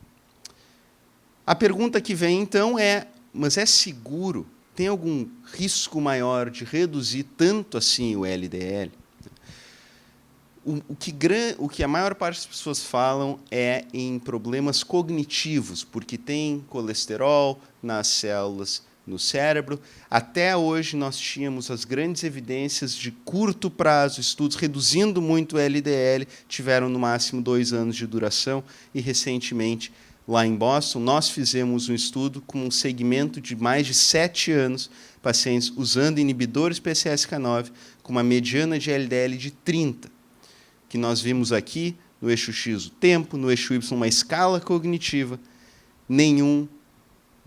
A pergunta que vem, então, é, mas é seguro? Tem algum risco maior de reduzir tanto assim o LDL? O que a maior parte das pessoas falam é em problemas cognitivos, porque tem colesterol nas células no cérebro. Até hoje nós tínhamos as grandes evidências de curto prazo, estudos reduzindo muito o LDL, tiveram no máximo 2 anos de duração, e recentemente, lá em Boston, nós fizemos um estudo com um segmento de mais de 7 anos, pacientes usando inibidores PCSK9, com uma mediana de LDL de 30, que nós vimos aqui, no eixo X o tempo, no eixo Y uma escala cognitiva, nenhum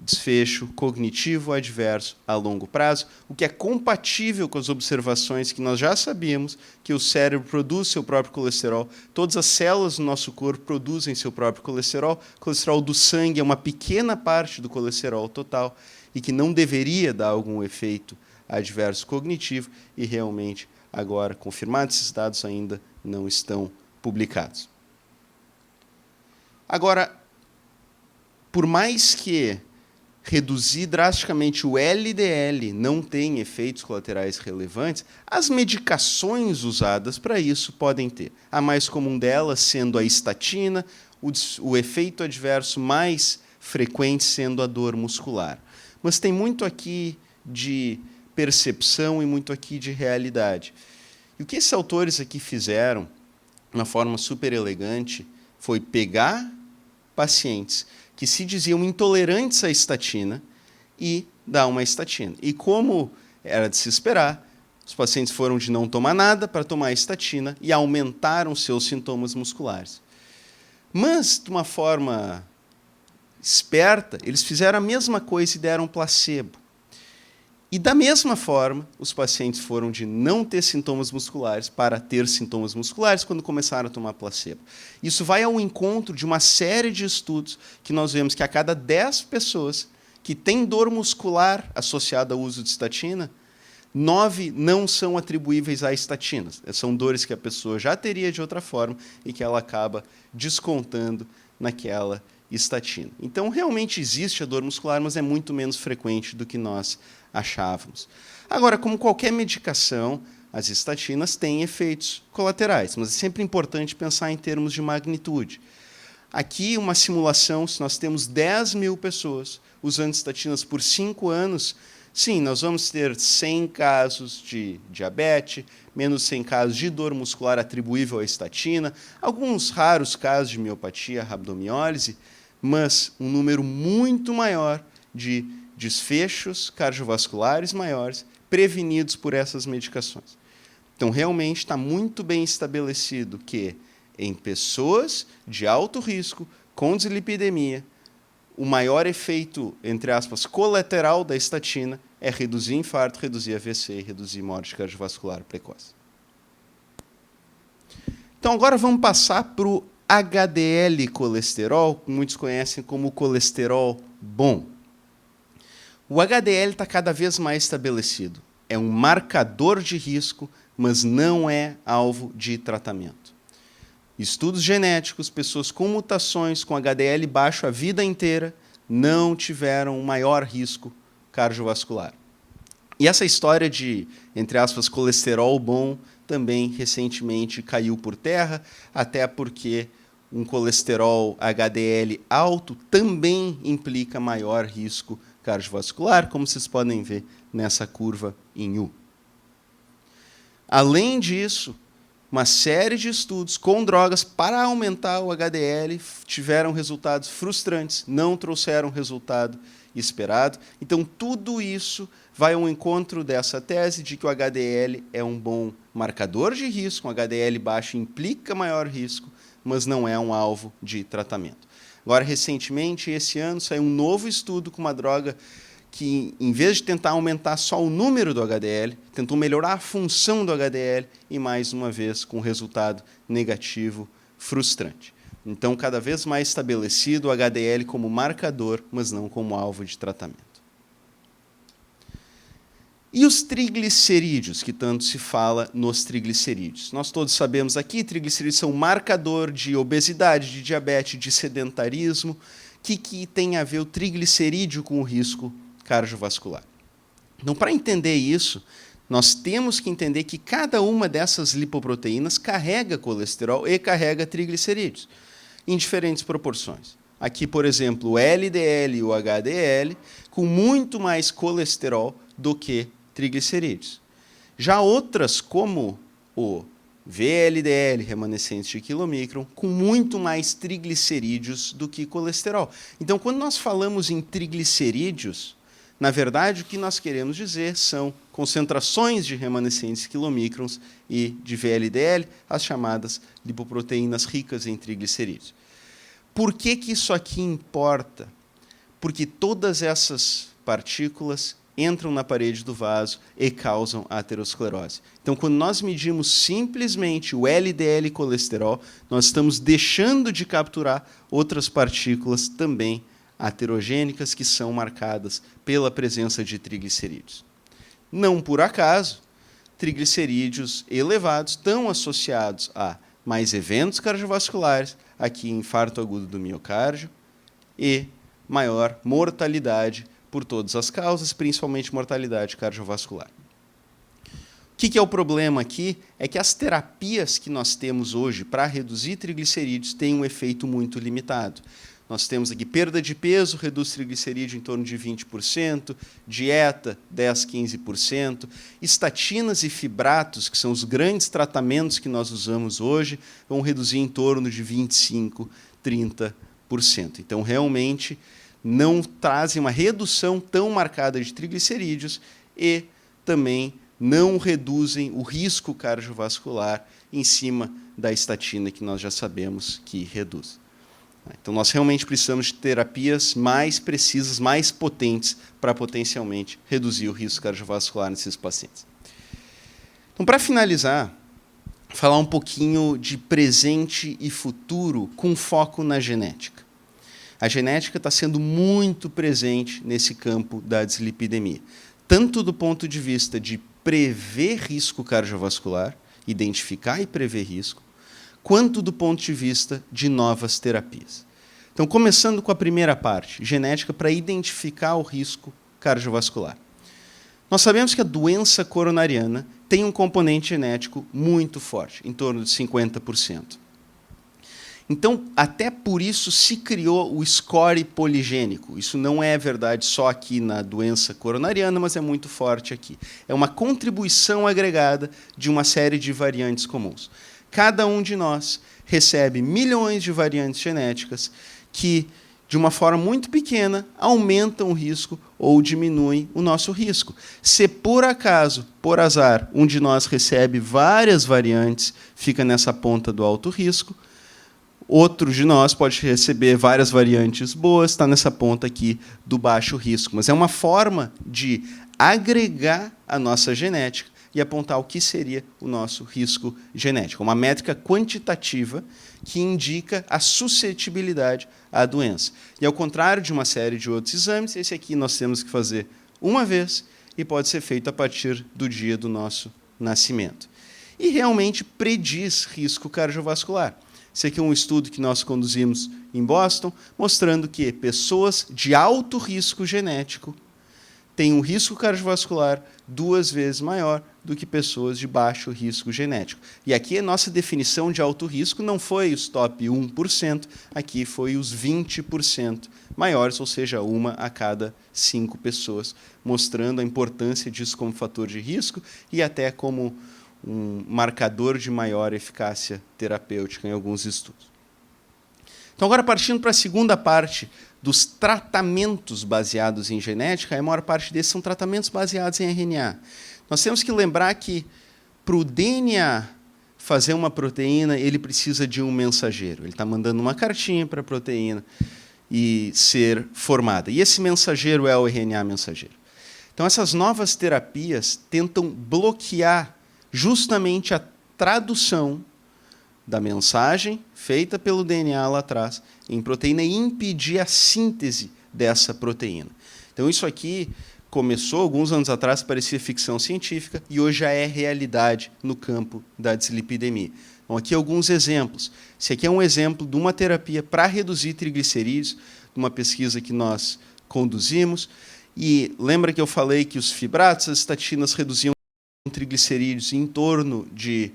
desfecho cognitivo adverso a longo prazo, o que é compatível com as observações que nós já sabíamos, que o cérebro produz seu próprio colesterol, todas as células do nosso corpo produzem seu próprio colesterol, o colesterol do sangue é uma pequena parte do colesterol total e que não deveria dar algum efeito adverso cognitivo, e realmente, agora, confirmados esses dados ainda não estão publicados. Agora, por mais que reduzir drasticamente o LDL não tem efeitos colaterais relevantes, as medicações usadas para isso podem ter. A mais comum delas sendo a estatina, o efeito adverso mais frequente sendo a dor muscular. Mas tem muito aqui de percepção e muito aqui de realidade. E o que esses autores aqui fizeram, de uma forma super elegante, foi pegar pacientes que se diziam intolerantes à estatina e dar uma estatina. E como era de se esperar, os pacientes foram de não tomar nada para tomar a estatina e aumentaram seus sintomas musculares. Mas, de uma forma esperta, eles fizeram a mesma coisa e deram placebo. E, da mesma forma, os pacientes foram de não ter sintomas musculares para ter sintomas musculares quando começaram a tomar placebo. Isso vai ao encontro de uma série de estudos que nós vemos que a cada 10 pessoas que têm dor muscular associada ao uso de estatina, 9 não são atribuíveis a estatinas. São dores que a pessoa já teria de outra forma e que ela acaba descontando naquela estatina. Então, realmente existe a dor muscular, mas é muito menos frequente do que nós achávamos. Agora, como qualquer medicação, as estatinas têm efeitos colaterais, mas é sempre importante pensar em termos de magnitude. Aqui, uma simulação, se nós temos 10 mil pessoas usando estatinas por 5 anos, sim, nós vamos ter 100 casos de diabetes, menos 100 casos de dor muscular atribuível à estatina, alguns raros casos de miopatia, rabdomiólise, mas um número muito maior de desfechos cardiovasculares maiores prevenidos por essas medicações. Então, realmente está muito bem estabelecido que em pessoas de alto risco, com dislipidemia, o maior efeito, entre aspas, colateral da estatina é reduzir infarto, reduzir AVC e reduzir morte cardiovascular precoce. Então, agora vamos passar para o HDL colesterol, que muitos conhecem como colesterol bom. O HDL está cada vez mais estabelecido. É um marcador de risco, mas não é alvo de tratamento. Estudos genéticos, pessoas com mutações com HDL baixo a vida inteira não tiveram um maior risco cardiovascular. E essa história de, entre aspas, colesterol bom também recentemente caiu por terra, até porque um colesterol HDL alto também implica maior risco cardiovascular, como vocês podem ver nessa curva em U. Além disso, uma série de estudos com drogas para aumentar o HDL tiveram resultados frustrantes, não trouxeram o resultado esperado. Então, tudo isso vai ao encontro dessa tese de que o HDL é um bom marcador de risco, um HDL baixo implica maior risco, mas não é um alvo de tratamento. Agora, recentemente, esse ano, saiu um novo estudo com uma droga que, em vez de tentar aumentar só o número do HDL, tentou melhorar a função do HDL e, mais uma vez, com resultado negativo, frustrante. Então, cada vez mais estabelecido o HDL como marcador, mas não como alvo de tratamento. E os triglicerídeos, que tanto se fala nos triglicerídeos? Nós todos sabemos aqui, triglicerídeos são marcador de obesidade, de diabetes, de sedentarismo. O que tem a ver o triglicerídeo com o risco cardiovascular? Então, para entender isso, nós temos que entender que cada uma dessas lipoproteínas carrega colesterol e carrega triglicerídeos, em diferentes proporções. Aqui, por exemplo, o LDL e o HDL, com muito mais colesterol do que triglicerídeos. Já outras, como o VLDL, remanescentes de quilomicron, com muito mais triglicerídeos do que colesterol. Então, quando nós falamos em triglicerídeos, na verdade, o que nós queremos dizer são concentrações de remanescentes quilomicrons e de VLDL, as chamadas lipoproteínas ricas em triglicerídeos. Por que isso aqui importa? Porque todas essas partículas entram na parede do vaso e causam aterosclerose. Então, quando nós medimos simplesmente o LDL e colesterol, nós estamos deixando de capturar outras partículas também aterogênicas que são marcadas pela presença de triglicerídeos. Não por acaso, triglicerídeos elevados estão associados a mais eventos cardiovasculares, aqui infarto agudo do miocárdio, e maior mortalidade por todas as causas, principalmente mortalidade cardiovascular. O que é o problema aqui? É que as terapias que nós temos hoje para reduzir triglicerídeos têm um efeito muito limitado. Nós temos aqui perda de peso, reduz triglicerídeo em torno de 20%, dieta 10, 15%, estatinas e fibratos, que são os grandes tratamentos que nós usamos hoje, vão reduzir em torno de 25, 30%. Então, realmente, não trazem uma redução tão marcada de triglicerídeos e também não reduzem o risco cardiovascular em cima da estatina, que nós já sabemos que reduz. Então, nós realmente precisamos de terapias mais precisas, mais potentes, para potencialmente reduzir o risco cardiovascular nesses pacientes. Então, para finalizar, falar um pouquinho de presente e futuro com foco na genética. A genética está sendo muito presente nesse campo da dislipidemia, tanto do ponto de vista de prever risco cardiovascular, identificar e prever risco, quanto do ponto de vista de novas terapias. Então, começando com a primeira parte, genética para identificar o risco cardiovascular. Nós sabemos que a doença coronariana tem um componente genético muito forte, em torno de 50%. Então, até por isso se criou o score poligênico. Isso não é verdade só aqui na doença coronariana, mas é muito forte aqui. É uma contribuição agregada de uma série de variantes comuns. Cada um de nós recebe milhões de variantes genéticas que, de uma forma muito pequena, aumentam o risco ou diminuem o nosso risco. Se por acaso, por azar, um de nós recebe várias variantes, fica nessa ponta do alto risco, Outro de nós pode receber várias variantes boas, está nessa ponta aqui do baixo risco. Mas é uma forma de agregar a nossa genética e apontar o que seria o nosso risco genético. Uma métrica quantitativa que indica a suscetibilidade à doença. E, ao contrário de uma série de outros exames, esse aqui nós temos que fazer uma vez e pode ser feito a partir do dia do nosso nascimento. E realmente prediz risco cardiovascular. Esse aqui é um estudo que nós conduzimos em Boston, mostrando que pessoas de alto risco genético têm um risco cardiovascular 2 vezes maior do que pessoas de baixo risco genético. E aqui a nossa definição de alto risco não foi os top 1%, aqui foi os 20% maiores, ou seja, 1 a cada 5 pessoas, mostrando a importância disso como fator de risco e até como um marcador de maior eficácia terapêutica em alguns estudos. Então, agora partindo para a segunda parte dos tratamentos baseados em genética, a maior parte desses são tratamentos baseados em RNA. Nós temos que lembrar que, para o DNA fazer uma proteína, ele precisa de um mensageiro. Ele está mandando uma cartinha para a proteína e ser formada. E esse mensageiro é o RNA mensageiro. Então, essas novas terapias tentam bloquear justamente a tradução da mensagem feita pelo DNA lá atrás em proteína e impedir a síntese dessa proteína. Então, isso aqui começou alguns anos atrás, parecia ficção científica, e hoje já é realidade no campo da dislipidemia. Então, aqui alguns exemplos. Esse aqui é um exemplo de uma terapia para reduzir triglicerídeos, de uma pesquisa que nós conduzimos. E lembra que eu falei que os fibratos, as estatinas reduziam triglicerídeos em torno de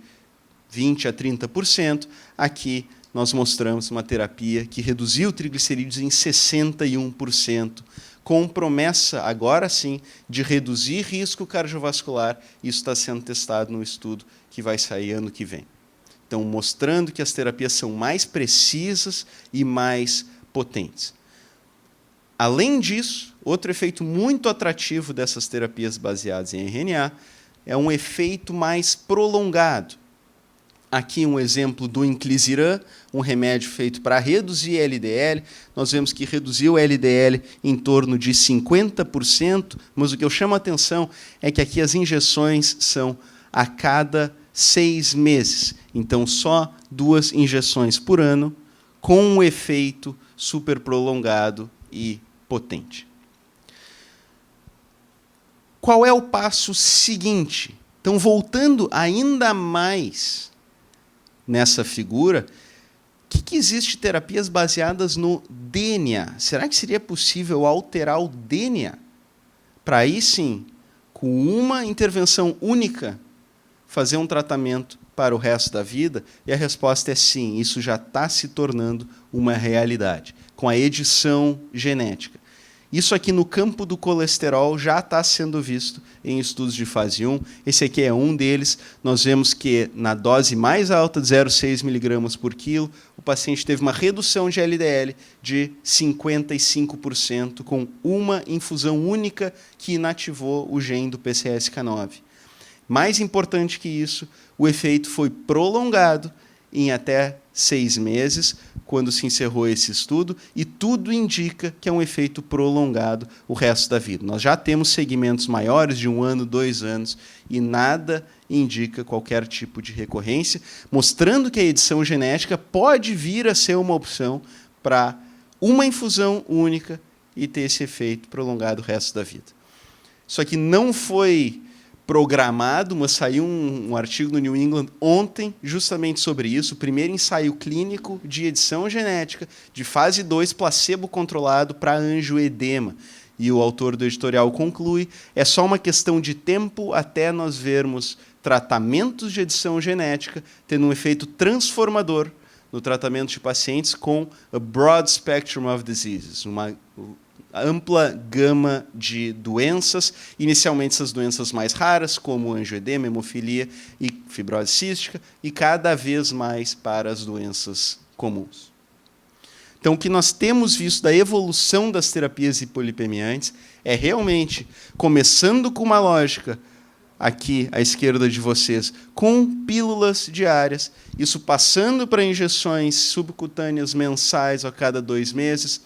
20% a 30%. Aqui nós mostramos uma terapia que reduziu triglicerídeos em 61%, com promessa, agora sim, de reduzir risco cardiovascular. Isso está sendo testado no estudo que vai sair ano que vem. Então, mostrando que as terapias são mais precisas e mais potentes. Além disso, outro efeito muito atrativo dessas terapias baseadas em RNA é um efeito mais prolongado. Aqui um exemplo do Inclisiran, um remédio feito para reduzir LDL. Nós vemos que reduziu o LDL em torno de 50%, mas o que eu chamo a atenção é que aqui as injeções são a cada 6 meses. Então, só 2 injeções por ano, com um efeito super prolongado e potente. Qual é o passo seguinte? Então, voltando ainda mais nessa figura, o que existe terapias baseadas no DNA? Será que seria possível alterar o DNA? Para aí sim, com uma intervenção única, fazer um tratamento para o resto da vida? E a resposta é sim, isso já está se tornando uma realidade, com a edição genética. Isso aqui no campo do colesterol já está sendo visto em estudos de fase 1. Esse aqui é um deles. Nós vemos que na dose mais alta, de 0,6 mg por quilo, o paciente teve uma redução de LDL de 55% com uma infusão única que inativou o gene do PCSK9. Mais importante que isso, o efeito foi prolongado em até 6 meses, quando se encerrou esse estudo, e tudo indica que é um efeito prolongado o resto da vida. Nós já temos segmentos maiores de 1 ano, 2 anos, e nada indica qualquer tipo de recorrência, mostrando que a edição genética pode vir a ser uma opção para uma infusão única e ter esse efeito prolongado o resto da vida. Isso aqui não foi programado, mas saiu um artigo no New England ontem justamente sobre isso, o primeiro ensaio clínico de edição genética de fase 2 placebo controlado para angioedema. E o autor do editorial conclui, é só uma questão de tempo até nós vermos tratamentos de edição genética tendo um efeito transformador no tratamento de pacientes com a broad spectrum of diseases, uma ampla gama de doenças, inicialmente essas doenças mais raras, como angioedema, hemofilia e fibrose cística, e cada vez mais para as doenças comuns. Então, o que nós temos visto da evolução das terapias hipolipemiantes é realmente, começando com uma lógica aqui à esquerda de vocês, com pílulas diárias, isso passando para injeções subcutâneas mensais a cada 2 meses,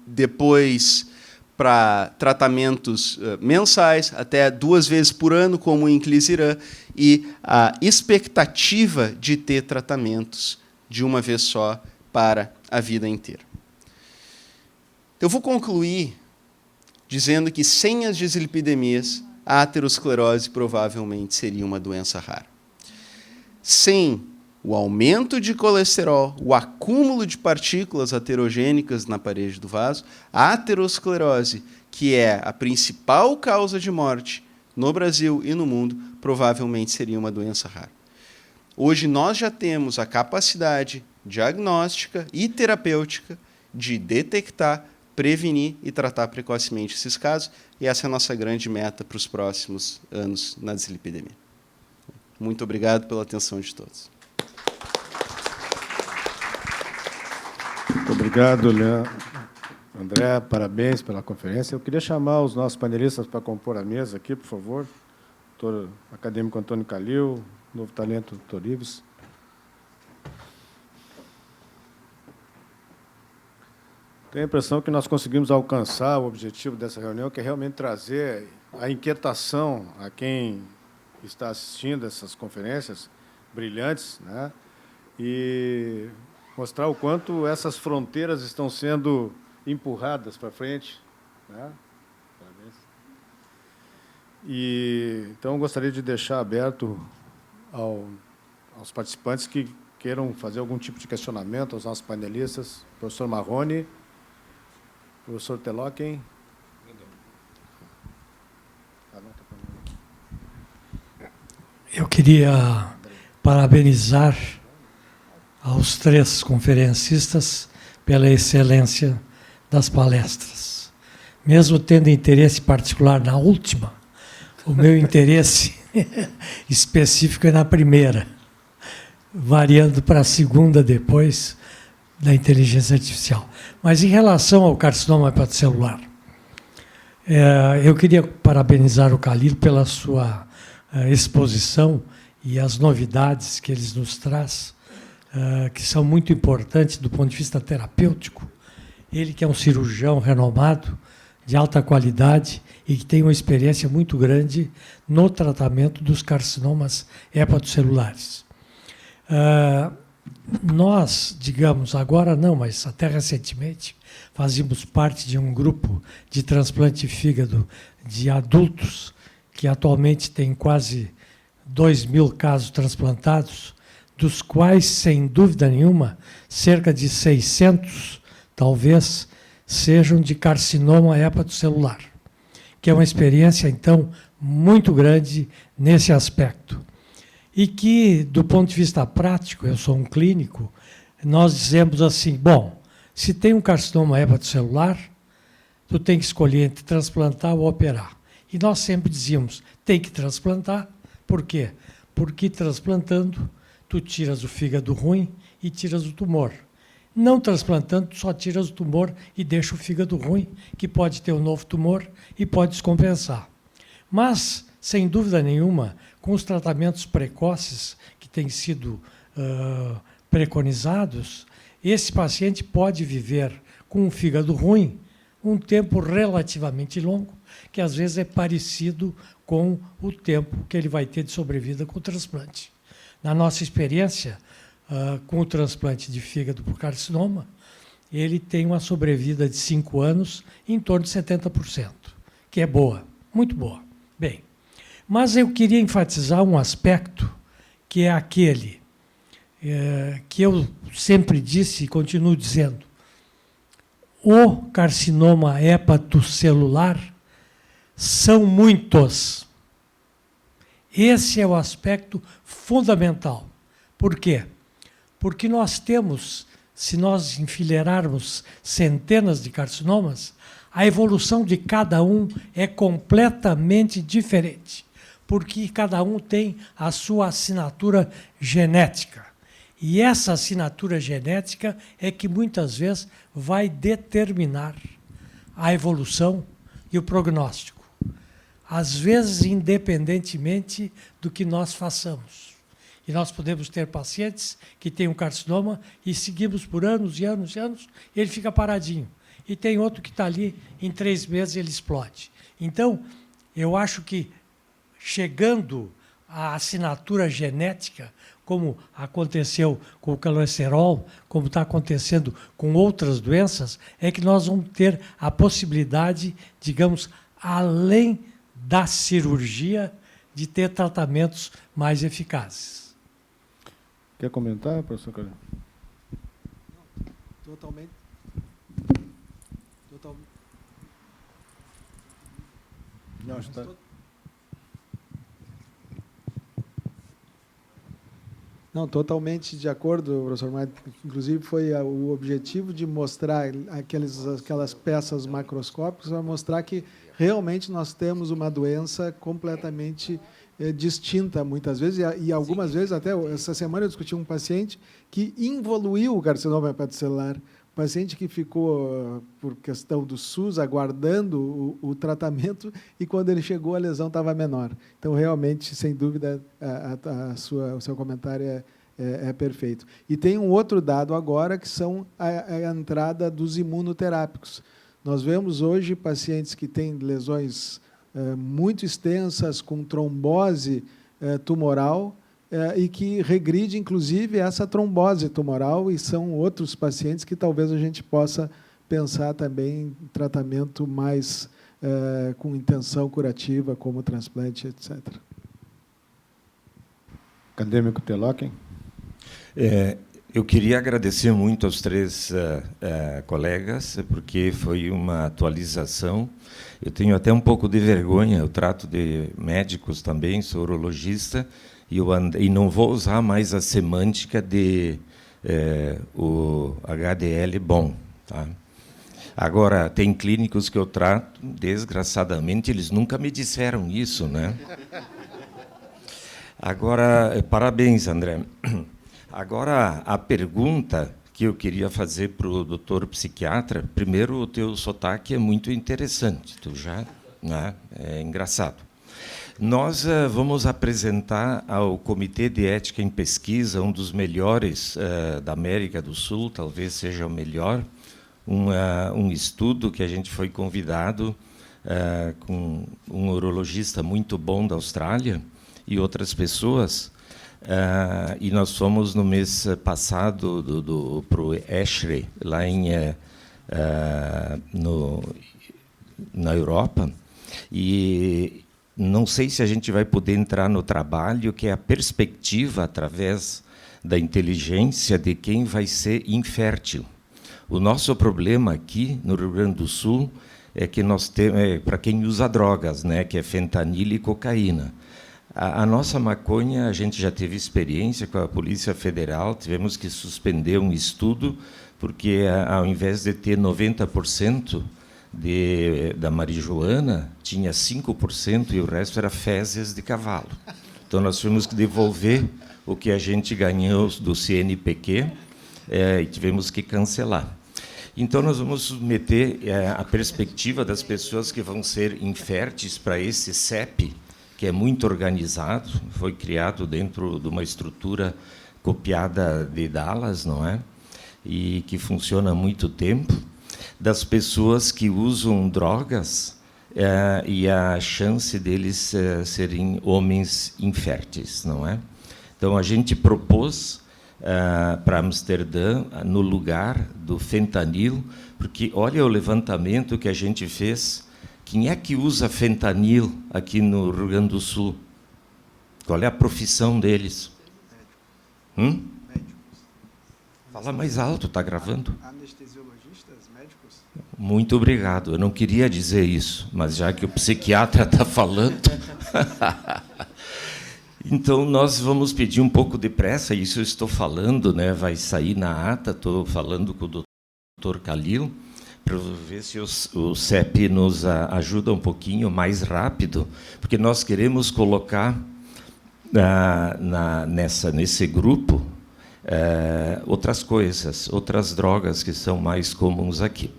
depois para tratamentos mensais, até 2 vezes por ano, como o Inclisiran, e a expectativa de ter tratamentos de uma vez só para a vida inteira. Eu vou concluir dizendo que, sem as dislipidemias, a aterosclerose provavelmente seria uma doença rara. Sem o aumento de colesterol, o acúmulo de partículas aterogênicas na parede do vaso, a aterosclerose, que é a principal causa de morte no Brasil e no mundo, provavelmente seria uma doença rara. Hoje nós já temos a capacidade diagnóstica e terapêutica de detectar, prevenir e tratar precocemente esses casos, e essa é a nossa grande meta para os próximos anos na dislipidemia. Muito obrigado pela atenção de todos. Muito obrigado, André. Parabéns pela conferência. Eu queria chamar os nossos panelistas para compor a mesa aqui, por favor. Doutor acadêmico Antônio Calil, novo talento, doutor Ives. Tenho a impressão que nós conseguimos alcançar o objetivo dessa reunião, que é realmente trazer a inquietação a quem está assistindo essas conferências brilhantes, né? E mostrar o quanto essas fronteiras estão sendo empurradas para frente, né? Parabéns. E então gostaria de deixar aberto aos participantes que queiram fazer algum tipo de questionamento aos nossos panelistas, professor Marrone, professor Telocken. Eu queria parabenizar aos 3 conferencistas pela excelência das palestras. Mesmo tendo interesse particular na última, o meu interesse específico é na primeira, variando para a segunda depois da inteligência artificial. Mas em relação ao carcinoma hepatocelular, eu queria parabenizar o Calil pela sua exposição e as novidades que eles nos traz, que são muito importantes do ponto de vista terapêutico. Ele que é um cirurgião renomado, de alta qualidade e que tem uma experiência muito grande no tratamento dos carcinomas hepatocelulares. Nós, digamos, agora não, mas até recentemente, fazíamos parte de um grupo de transplante de fígado de adultos, que atualmente tem quase 2.000 casos transplantados, dos quais, sem dúvida nenhuma, cerca de 600, talvez, sejam de carcinoma hepatocelular, que é uma experiência, então, muito grande nesse aspecto. E que, do ponto de vista prático, eu sou um clínico, nós dizemos assim, bom, se tem um carcinoma hepatocelular, tu tem que escolher entre transplantar ou operar. E nós sempre dizíamos, tem que transplantar. Por quê? Porque transplantando, tu tiras o fígado ruim e tiras o tumor. Não transplantando, tu só tiras o tumor e deixa o fígado ruim, que pode ter um novo tumor e pode descompensar. Mas, sem dúvida nenhuma, com os tratamentos precoces que têm sido preconizados, esse paciente pode viver com um fígado ruim um tempo relativamente longo, que às vezes é parecido com o tempo que ele vai ter de sobrevida com o transplante. Na nossa experiência, com o transplante de fígado por carcinoma, ele tem uma sobrevida de 5 anos em torno de 70%, que é boa, muito boa. Bem, mas eu queria enfatizar um aspecto que é aquele que eu sempre disse e continuo dizendo. O carcinoma hepatocelular são muitos. Esse é o aspecto fundamental. Por quê? Porque nós temos, se nós enfileirarmos centenas de carcinomas, a evolução de cada um é completamente diferente, porque cada um tem a sua assinatura genética. E essa assinatura genética é que muitas vezes vai determinar a evolução e o prognóstico. às vezes independentemente do que nós façamos. E nós podemos ter pacientes que têm um carcinoma e seguimos por anos e anos e anos, e ele fica paradinho. E tem outro que está ali, em 3 meses ele explode. Então, eu acho que, chegando à assinatura genética, como aconteceu com o colesterol, como está acontecendo com outras doenças, é que nós vamos ter a possibilidade, digamos, além da cirurgia, de ter tratamentos mais eficazes. Quer comentar, professor Calil? Totalmente. Não, está... Não, totalmente de acordo, professor Maia. Inclusive, foi o objetivo de mostrar aquelas peças macroscópicas, para mostrar que realmente nós temos uma doença completamente distinta, muitas vezes, e algumas vezes, até essa semana eu discuti um paciente que involuiu o carcinoma hepatocelular, paciente que ficou, por questão do SUS, aguardando o tratamento, e quando ele chegou, a lesão estava menor. Então, realmente, sem dúvida, o seu comentário é perfeito. E tem um outro dado agora, que são a entrada dos imunoterápicos. Nós vemos hoje pacientes que têm lesões muito extensas, com trombose tumoral, e que regride, inclusive, essa trombose tumoral, e são outros pacientes que talvez a gente possa pensar também em tratamento mais com intenção curativa, como transplante, etc. Acadêmico Telóquem. Eu queria agradecer muito aos 3 colegas, porque foi uma atualização. Eu tenho até um pouco de vergonha, eu trato de médicos também, sou urologista, e não vou usar mais a semântica de o HDL bom. Tá? Agora, tem clínicos que eu trato, desgraçadamente, eles nunca me disseram isso, né? Agora, parabéns, André. Agora, a pergunta que eu queria fazer para o doutor psiquiatra, primeiro, o teu sotaque é muito interessante, tu já, né? É engraçado. Nós vamos apresentar ao Comitê de Ética em Pesquisa, um dos melhores da América do Sul, talvez seja o melhor, um estudo que a gente foi convidado com um urologista muito bom da Austrália e outras pessoas, e nós fomos no mês passado para o ESHRE, lá na Europa, e não sei se a gente vai poder entrar no trabalho, que é a perspectiva, através da inteligência, de quem vai ser infértil. O nosso problema aqui, no Rio Grande do Sul, é que nós temos, para quem usa drogas, né, que é fentanilo e cocaína. A nossa maconha, a gente já teve experiência com a Polícia Federal, tivemos que suspender um estudo, porque, ao invés de ter 90%, da marijuana, tinha 5% e o resto era fezes de cavalo. Então, nós tivemos que devolver o que a gente ganhou do CNPq e tivemos que cancelar. Então, nós vamos submeter a perspectiva das pessoas que vão ser inférteis para esse CEP, que é muito organizado, foi criado dentro de uma estrutura copiada de Dallas, não é? E que funciona há muito tempo, das pessoas que usam drogas e a chance deles serem homens inférteis, não é? Então, a gente propôs para Amsterdã, no lugar do fentanilo, porque olha o levantamento que a gente fez. Quem é que usa fentanil aqui no Rio Grande do Sul? Qual é a profissão deles? Fala mais alto, está gravando? Anestesiologistas, médicos? Muito obrigado. Eu não queria dizer isso, mas já que o psiquiatra está falando... Então, nós vamos pedir um pouco de pressa, isso eu estou falando, né, vai sair na ata, estou falando com o Dr. Calil, para ver se o CEP nos ajuda um pouquinho mais rápido, porque nós queremos colocar nesse grupo outras coisas, outras drogas que são mais comuns aqui.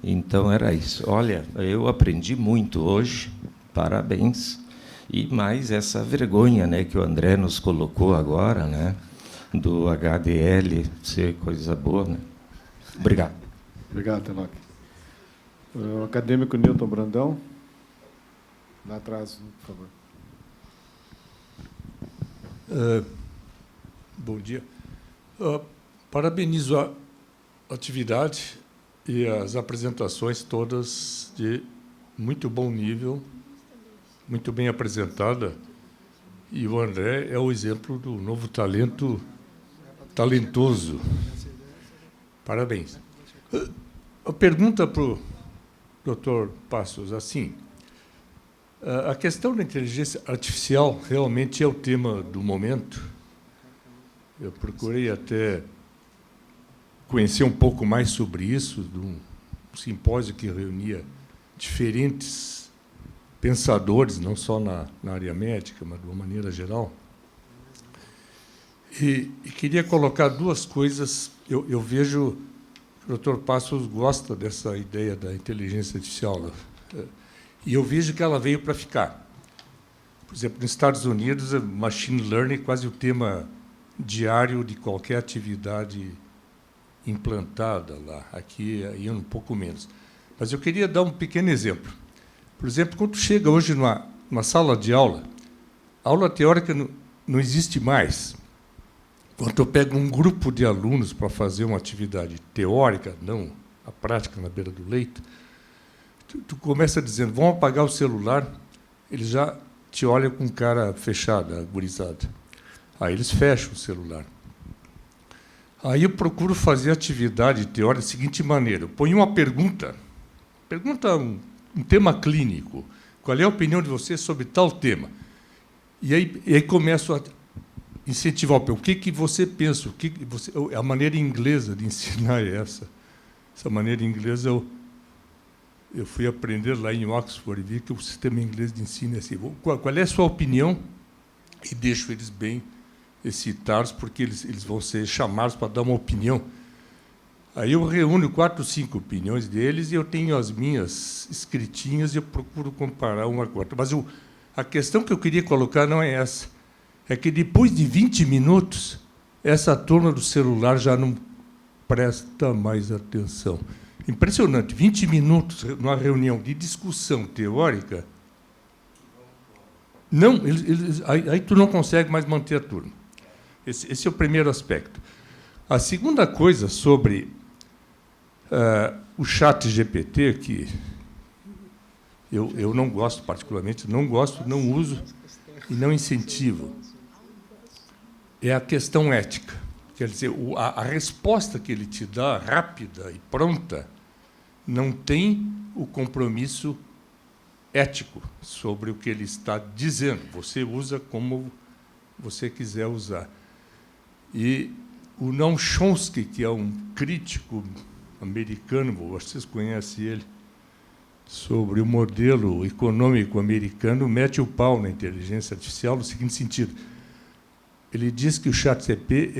Então, era isso. Olha, eu aprendi muito hoje, Parabéns. E mais essa vergonha, né, que o André nos colocou agora, né, do HDL ser coisa boa, né? Obrigado. Obrigado, Tenoch. O acadêmico Newton Brandão. Lá atrás, por favor. Bom dia. Parabenizo a atividade e as apresentações todas de muito bom nível, muito bem apresentada. E o André é o exemplo do novo talento talentoso. Parabéns. A pergunta para o Dr. Passos, assim, a questão da inteligência artificial realmente é o tema do momento. Eu procurei até conhecer um pouco mais sobre isso, de um simpósio que reunia diferentes pensadores, não só na área médica, mas de uma maneira geral. E queria colocar duas coisas. Eu vejo que o Dr. Passos gosta dessa ideia da inteligência artificial, e eu vejo que ela veio para ficar. Por exemplo, nos Estados Unidos, machine learning é quase o tema diário de qualquer atividade implantada lá. Aqui é um pouco menos. Mas eu queria dar um pequeno exemplo. Por exemplo, quando chega hoje numa sala de aula, a aula teórica não existe mais. Quando eu pego um grupo de alunos para fazer uma atividade teórica, não a prática na beira do leito, tu começa dizendo, vão apagar o celular, eles já te olham com cara fechada, agorizada. Aí eles fecham o celular. Aí eu procuro fazer atividade teórica da seguinte maneira, eu ponho uma pergunta um tema clínico, qual é a opinião de você sobre tal tema? E aí começo a incentivar o que você pensa, a maneira inglesa de ensinar é essa. Essa maneira inglesa eu fui aprender lá em Oxford e vi que o sistema inglês de ensino é assim. Qual é a sua opinião? E deixo eles bem excitados, porque eles vão ser chamados para dar uma opinião. Aí eu reúno 4 ou 5 opiniões deles e eu tenho as minhas escritinhas e eu procuro comparar uma com a outra. Mas a questão que eu queria colocar não é essa. É que depois de 20 minutos, essa turma do celular já não presta mais atenção. Impressionante, 20 minutos numa reunião de discussão teórica, não, aí tu não consegue mais manter a turma. Esse é o primeiro aspecto. A segunda coisa sobre o chat GPT, que eu não gosto particularmente, não uso e não incentivo, é a questão ética. Quer dizer, a resposta que ele te dá, rápida e pronta, não tem o compromisso ético sobre o que ele está dizendo. Você usa como você quiser usar. E o Noam Chomsky, que é um crítico americano, acho que vocês conhecem ele, sobre o modelo econômico americano, mete o pau na inteligência artificial no seguinte sentido. Ele diz que o ChatGPT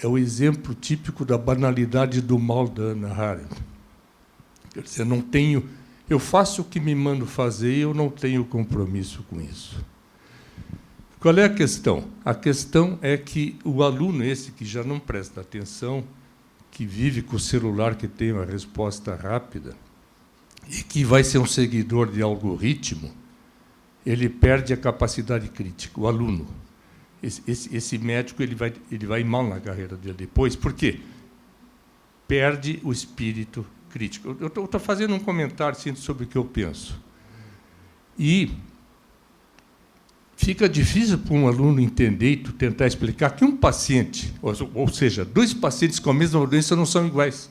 é o exemplo típico da banalidade do mal da Hannah Arendt. Quer dizer, eu faço o que me mando fazer e eu não tenho compromisso com isso. Qual é a questão? A questão é que o aluno, esse que já não presta atenção, que vive com o celular, que tem uma resposta rápida, e que vai ser um seguidor de algoritmo, ele perde a capacidade crítica, o aluno. Esse médico ele vai mal na carreira dele depois. Por quê? Perde o espírito crítico. Eu estou fazendo um comentário assim, sobre o que eu penso. E fica difícil para um aluno entender e tentar explicar que um paciente, ou seja, 2 pacientes com a mesma doença não são iguais.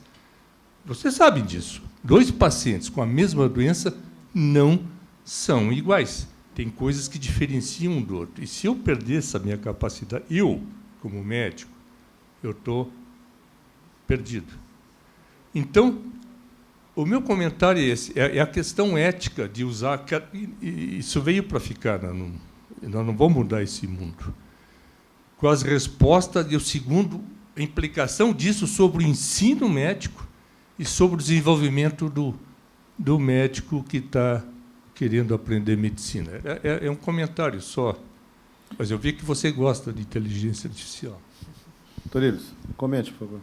Vocês sabem disso. 2 pacientes com a mesma doença não são iguais. Tem coisas que diferenciam um do outro. E se eu perder essa minha capacidade, eu, como médico, eu estou perdido. Então, o meu comentário é esse. É a questão ética de usar... Isso veio para ficar. Nós não vamos mudar esse mundo. Com as respostas, e o segundo, a implicação disso sobre o ensino médico e sobre o desenvolvimento do médico que querendo aprender medicina. É um comentário só, mas eu vi que você gosta de inteligência artificial. Doutor Ives, comente, por favor.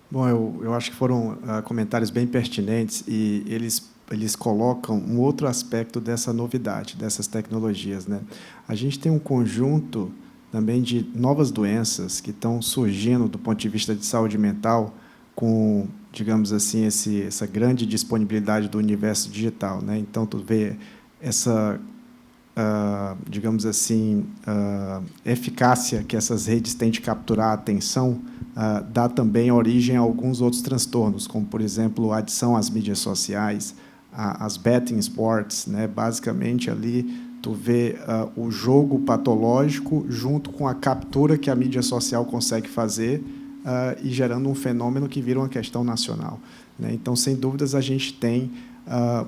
Bom, eu acho que foram comentários bem pertinentes e eles colocam um outro aspecto dessa novidade, dessas tecnologias, né? A gente tem um conjunto também de novas doenças que estão surgindo do ponto de vista de saúde mental com, digamos assim, essa grande disponibilidade do universo digital, né? Então, tu vê essa, digamos assim, eficácia que essas redes têm de capturar a atenção, dá também origem a alguns outros transtornos, como, por exemplo, a adição às mídias sociais, as betting sports, né? Basicamente, ali, tu vê o jogo patológico junto com a captura que a mídia social consegue fazer e gerando um fenômeno que vira uma questão nacional, né? Então, sem dúvidas, a gente tem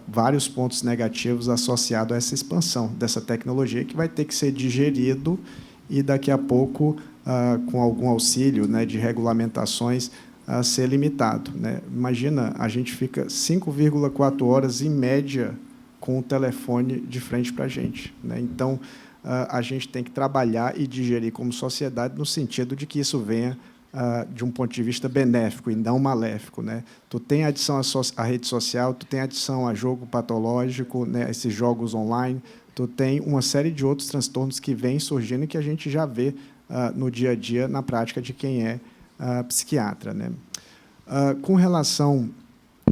vários pontos negativos associados a essa expansão dessa tecnologia que vai ter que ser digerido e, daqui a pouco, com algum auxílio, né, de regulamentações, a ser limitado, né? Imagina, a gente fica 5,4 horas, em média, com o telefone de frente para a gente, né? Então, a gente tem que trabalhar e digerir como sociedade no sentido de que isso venha de um ponto de vista benéfico e não maléfico, né? Tu tem adição à rede social, tu tem adição a jogo patológico, né, esses jogos online, tu tem uma série de outros transtornos que vêm surgindo e que a gente já vê no dia a dia, na prática de quem é psiquiatra, né? Com relação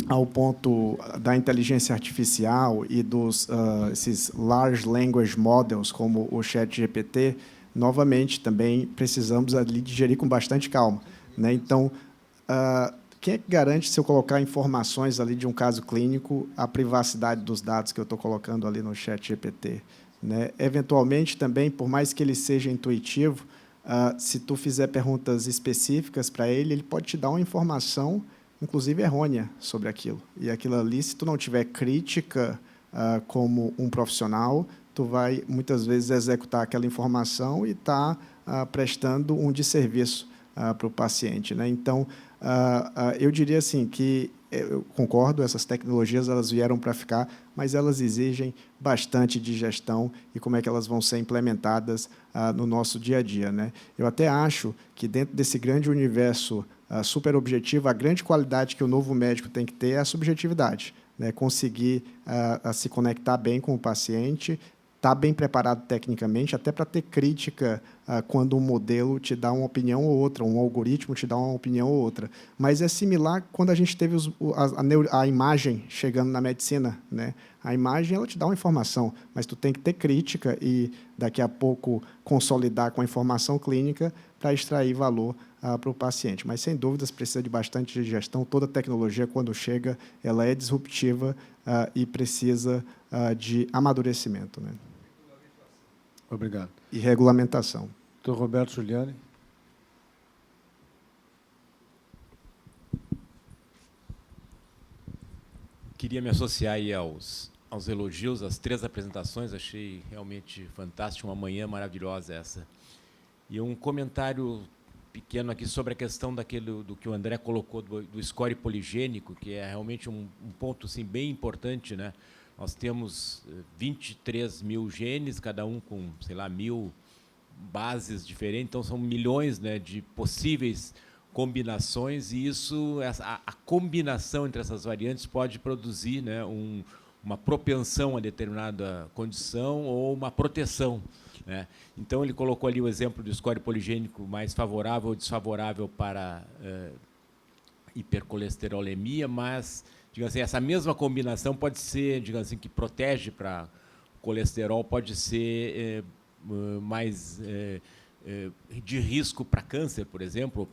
ao ponto da inteligência artificial e dos esses large language models, como o ChatGPT, novamente, também precisamos ali digerir com bastante calma, né? Então, quem é que garante, se eu colocar informações ali de um caso clínico, a privacidade dos dados que eu estou colocando ali no ChatGPT, né? Eventualmente, também, por mais que ele seja intuitivo, se tu fizer perguntas específicas para ele, ele pode te dar uma informação, inclusive errônea, sobre aquilo. E aquilo ali, se tu não tiver crítica como um profissional, tu vai, muitas vezes, executar aquela informação e tá prestando um desserviço para o paciente, né? Então, eu diria assim que eu concordo, essas tecnologias elas vieram para ficar, mas elas exigem bastante de gestão e como é que elas vão ser implementadas no nosso dia a dia, né? Eu até acho que, dentro desse grande universo super objetivo, a grande qualidade que o novo médico tem que ter é a subjetividade, né? Conseguir se conectar bem com o paciente, estar bem preparado tecnicamente, até para ter crítica quando um modelo te dá uma opinião ou outra, um algoritmo te dá uma opinião ou outra. Mas é similar quando a gente teve a imagem chegando na medicina, né? A imagem ela te dá uma informação, mas tu tem que ter crítica e, daqui a pouco, consolidar com a informação clínica para extrair valor para o paciente. Mas, sem dúvidas, precisa de bastante gestão. Toda tecnologia, quando chega, ela é disruptiva e precisa de amadurecimento, né? Obrigado. E regulamentação. Doutor Roberto Giuliani. Queria me associar aí aos elogios, às 3 apresentações. Achei realmente fantástico, uma manhã maravilhosa essa. E um comentário pequeno aqui sobre a questão do que o André colocou do score poligênico, que é realmente um ponto assim, bem importante, né? Nós temos 23 mil genes, cada um com, sei lá, 1000 bases diferentes, então são milhões, né, de possíveis combinações, e isso, a combinação entre essas variantes pode produzir, né, uma propensão a determinada condição ou uma proteção, né? Então, ele colocou ali o exemplo do score poligênico mais favorável ou desfavorável para hipercolesterolemia, mas, digamos assim, essa mesma combinação pode ser, digamos assim, que protege para colesterol, pode ser mais de risco para câncer, por exemplo,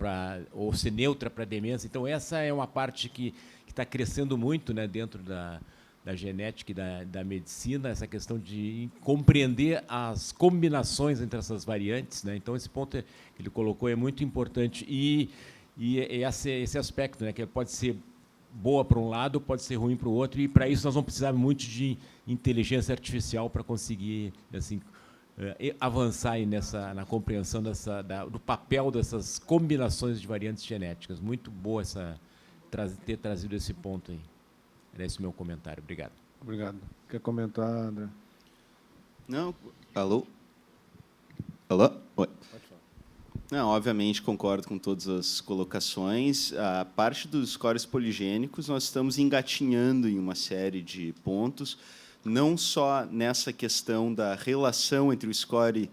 ou ser neutra para demência. Então, essa é uma parte que está crescendo muito, né, dentro da genética e da medicina, essa questão de compreender as combinações entre essas variantes, né? Então, esse ponto que ele colocou é muito importante. E esse aspecto, né, que pode ser boa para um lado, pode ser ruim para o outro, e, para isso, nós vamos precisar muito de inteligência artificial para conseguir, assim, avançar aí na compreensão do papel dessas combinações de variantes genéticas. Muito boa ter trazido esse ponto aí. Era esse o meu comentário. Obrigado. Obrigado. Quer comentar, André? Não, alô? Alô? Oi. Não, obviamente concordo com todas as colocações. A parte dos scores poligênicos, nós estamos engatinhando em uma série de pontos, não só nessa questão da relação entre o score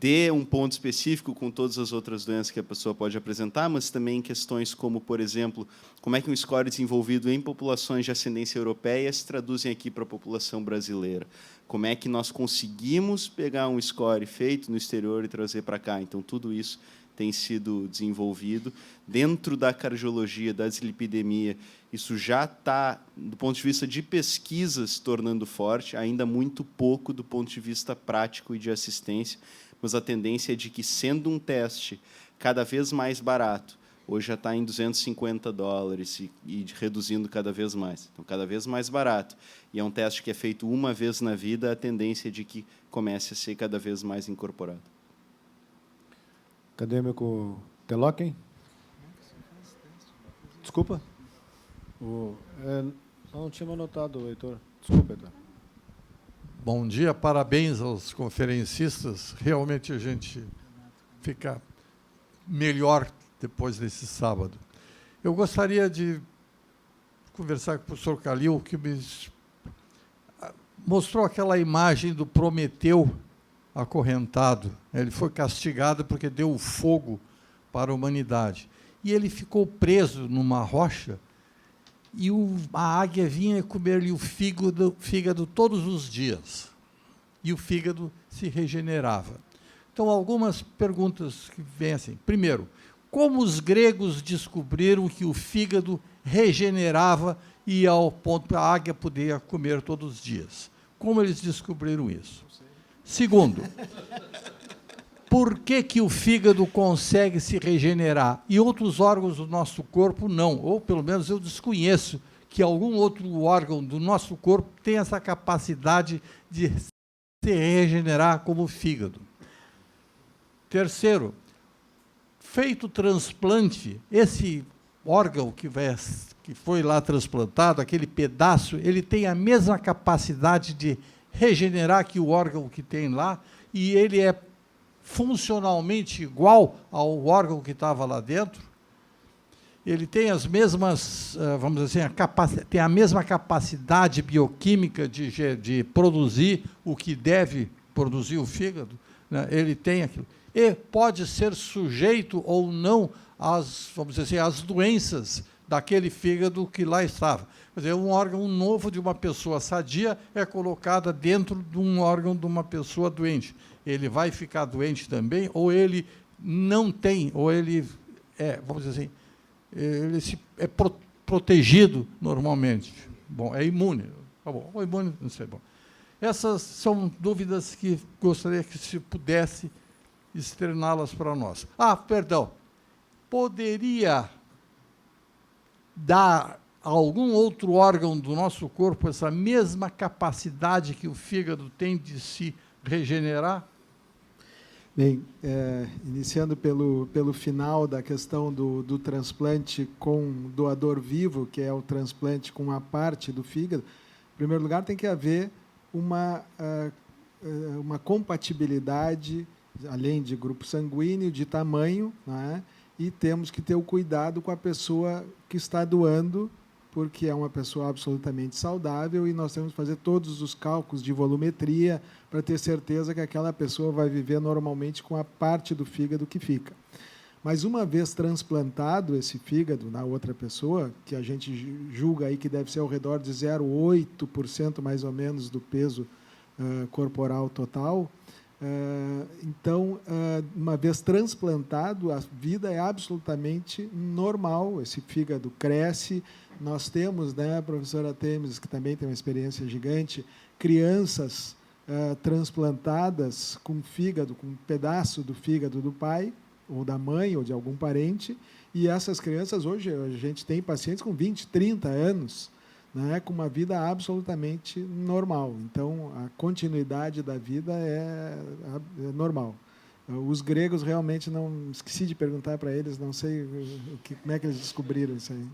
de um ponto específico com todas as outras doenças que a pessoa pode apresentar, mas também questões como, por exemplo, como é que um score desenvolvido em populações de ascendência europeia se traduzem aqui para a população brasileira. Como é que nós conseguimos pegar um score feito no exterior e trazer para cá. Então, tudo isso tem sido desenvolvido. Dentro da cardiologia, da dislipidemia, isso já está, do ponto de vista de pesquisa, se tornando forte, ainda muito pouco do ponto de vista prático e de assistência, mas a tendência é de que, sendo um teste cada vez mais barato, hoje já está em $250 e reduzindo cada vez mais. Então, cada vez mais barato. E é um teste que é feito uma vez na vida, a tendência é de que comece a ser cada vez mais incorporado. Acadêmico Teloken? Desculpa? Não tinha anotado, Heitor. Desculpa, Heitor. Bom dia, parabéns aos conferencistas. Realmente a gente fica melhor depois desse sábado. Eu gostaria de conversar com o professor Kalil, que me mostrou aquela imagem do Prometeu acorrentado. Ele foi castigado porque deu fogo para a humanidade. E ele ficou preso numa rocha e a águia vinha comer-lhe o fígado todos os dias. E o fígado se regenerava. Então, algumas perguntas que vêm assim. Primeiro, como os gregos descobriram que o fígado regenerava e ao ponto que a águia podia comer todos os dias? Como eles descobriram isso? Segundo, por que o fígado consegue se regenerar e outros órgãos do nosso corpo não? Ou, pelo menos, eu desconheço que algum outro órgão do nosso corpo tem essa capacidade de se regenerar como o fígado. Terceiro, feito o transplante, esse órgão que foi lá transplantado, aquele pedaço, ele tem a mesma capacidade de regenerar que o órgão que tem lá, e ele é funcionalmente igual ao órgão que estava lá dentro. Ele tem as mesmas, vamos dizer assim, tem a mesma capacidade bioquímica de produzir o que deve produzir o fígado, né? Ele tem aquilo. E pode ser sujeito ou não às, vamos dizer assim, às doenças daquele fígado que lá estava. Quer dizer, um órgão novo de uma pessoa sadia é colocado dentro de um órgão de uma pessoa doente. Ele vai ficar doente também, ou ele não tem, ou ele vamos dizer assim, ele é protegido normalmente. Bom, é imune. Tá bom, ou imune, não sei. Bom. Essas são dúvidas que gostaria que se pudesse externá-las para nós. Perdão. Poderia dar a algum outro órgão do nosso corpo essa mesma capacidade que o fígado tem de se regenerar? Bem, iniciando pelo final da questão do transplante com doador vivo, que é o transplante com a parte do fígado, em primeiro lugar tem que haver uma compatibilidade, além de grupo sanguíneo, de tamanho, né? E temos que ter o cuidado com a pessoa que está doando, porque é uma pessoa absolutamente saudável e nós temos que fazer todos os cálculos de volumetria para ter certeza que aquela pessoa vai viver normalmente com a parte do fígado que fica. Mas uma vez transplantado esse fígado na outra pessoa, que a gente julga aí que deve ser ao redor de 0,8% mais ou menos do peso corporal total, então, uma vez transplantado, a vida é absolutamente normal, esse fígado cresce. Nós temos, né, a professora Temes, que também tem uma experiência gigante, crianças transplantadas com fígado, com um pedaço do fígado do pai, ou da mãe, ou de algum parente, e essas crianças, hoje, a gente tem pacientes com 20, 30 anos, né, com uma vida absolutamente normal. Então, a continuidade da vida é normal. Os gregos realmente não... Esqueci de perguntar para eles, não sei como é que eles descobriram isso aí.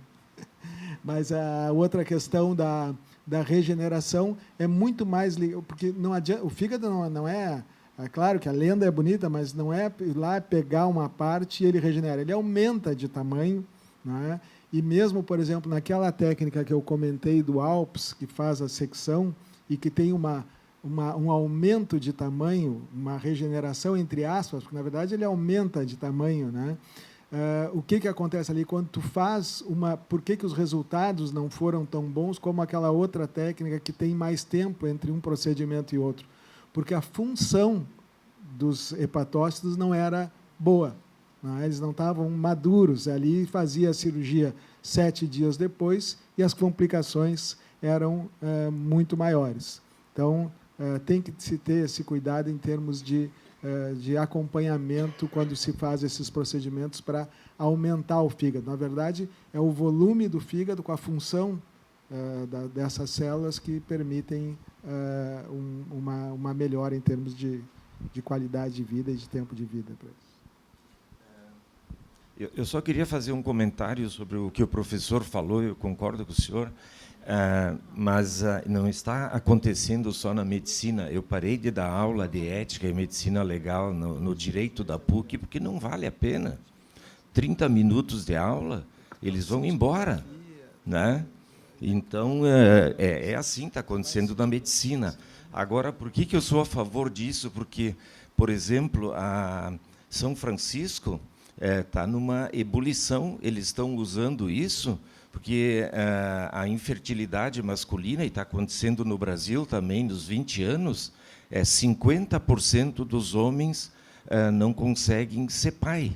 Mas a outra questão da regeneração é muito mais... Porque não adianta, o fígado não é... É claro que a lenda é bonita, mas não é ir lá pegar uma parte e ele regenera. Ele aumenta de tamanho, não é? E mesmo, por exemplo, naquela técnica que eu comentei do Alps, que faz a secção e que tem um aumento de tamanho, uma regeneração, entre aspas, porque, na verdade, ele aumenta de tamanho, né? O que acontece ali quando tu faz uma... Por que os resultados não foram tão bons como aquela outra técnica que tem mais tempo entre um procedimento e outro? Porque a função dos hepatócitos não era boa. Não é? Eles não estavam maduros. Ali fazia a cirurgia 7 dias depois e as complicações eram muito maiores. Então, tem que se ter esse cuidado em termos de acompanhamento quando se faz esses procedimentos para aumentar o fígado. Na verdade, é o volume do fígado com a função dessas células que permitem uma melhora em termos de qualidade de vida e de tempo de vida para eles. Eu só queria fazer um comentário sobre o que o professor falou, eu concordo com o senhor, mas não está acontecendo só na medicina. Eu parei de dar aula de ética e medicina legal no direito da PUC, porque não vale a pena. 30 minutos de aula, eles vão embora, né? Então, é assim que está acontecendo na medicina. Agora, por que eu sou a favor disso? Porque, por exemplo, a São Francisco está numa ebulição, eles estão usando isso, porque a infertilidade masculina, e está acontecendo no Brasil também, nos 20 anos, 50% dos homens não conseguem ser pai.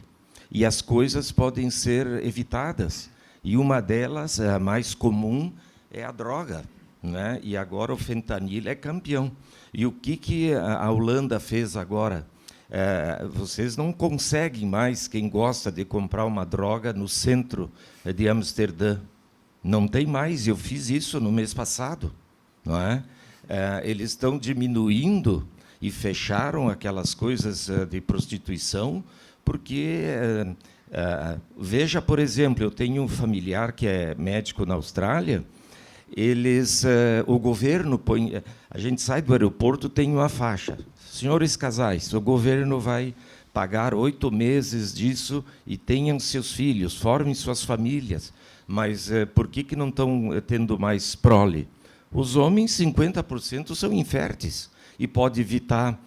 E as coisas podem ser evitadas. E uma delas, a mais comum, é a droga, né? E agora o fentanil é campeão. E o que a Holanda fez agora? Vocês não conseguem mais, quem gosta de comprar uma droga no centro de Amsterdã. Não tem mais, eu fiz isso no mês passado. Não é? Eles estão diminuindo e fecharam aquelas coisas de prostituição, porque... veja, por exemplo, eu tenho um familiar que é médico na Austrália, o governo põe... A gente sai do aeroporto, tem uma faixa. Senhores casais, o governo vai pagar 8 meses disso e tenham seus filhos, formem suas famílias. Mas por que não estão tendo mais prole? Os homens, 50% são inférteis e pode evitar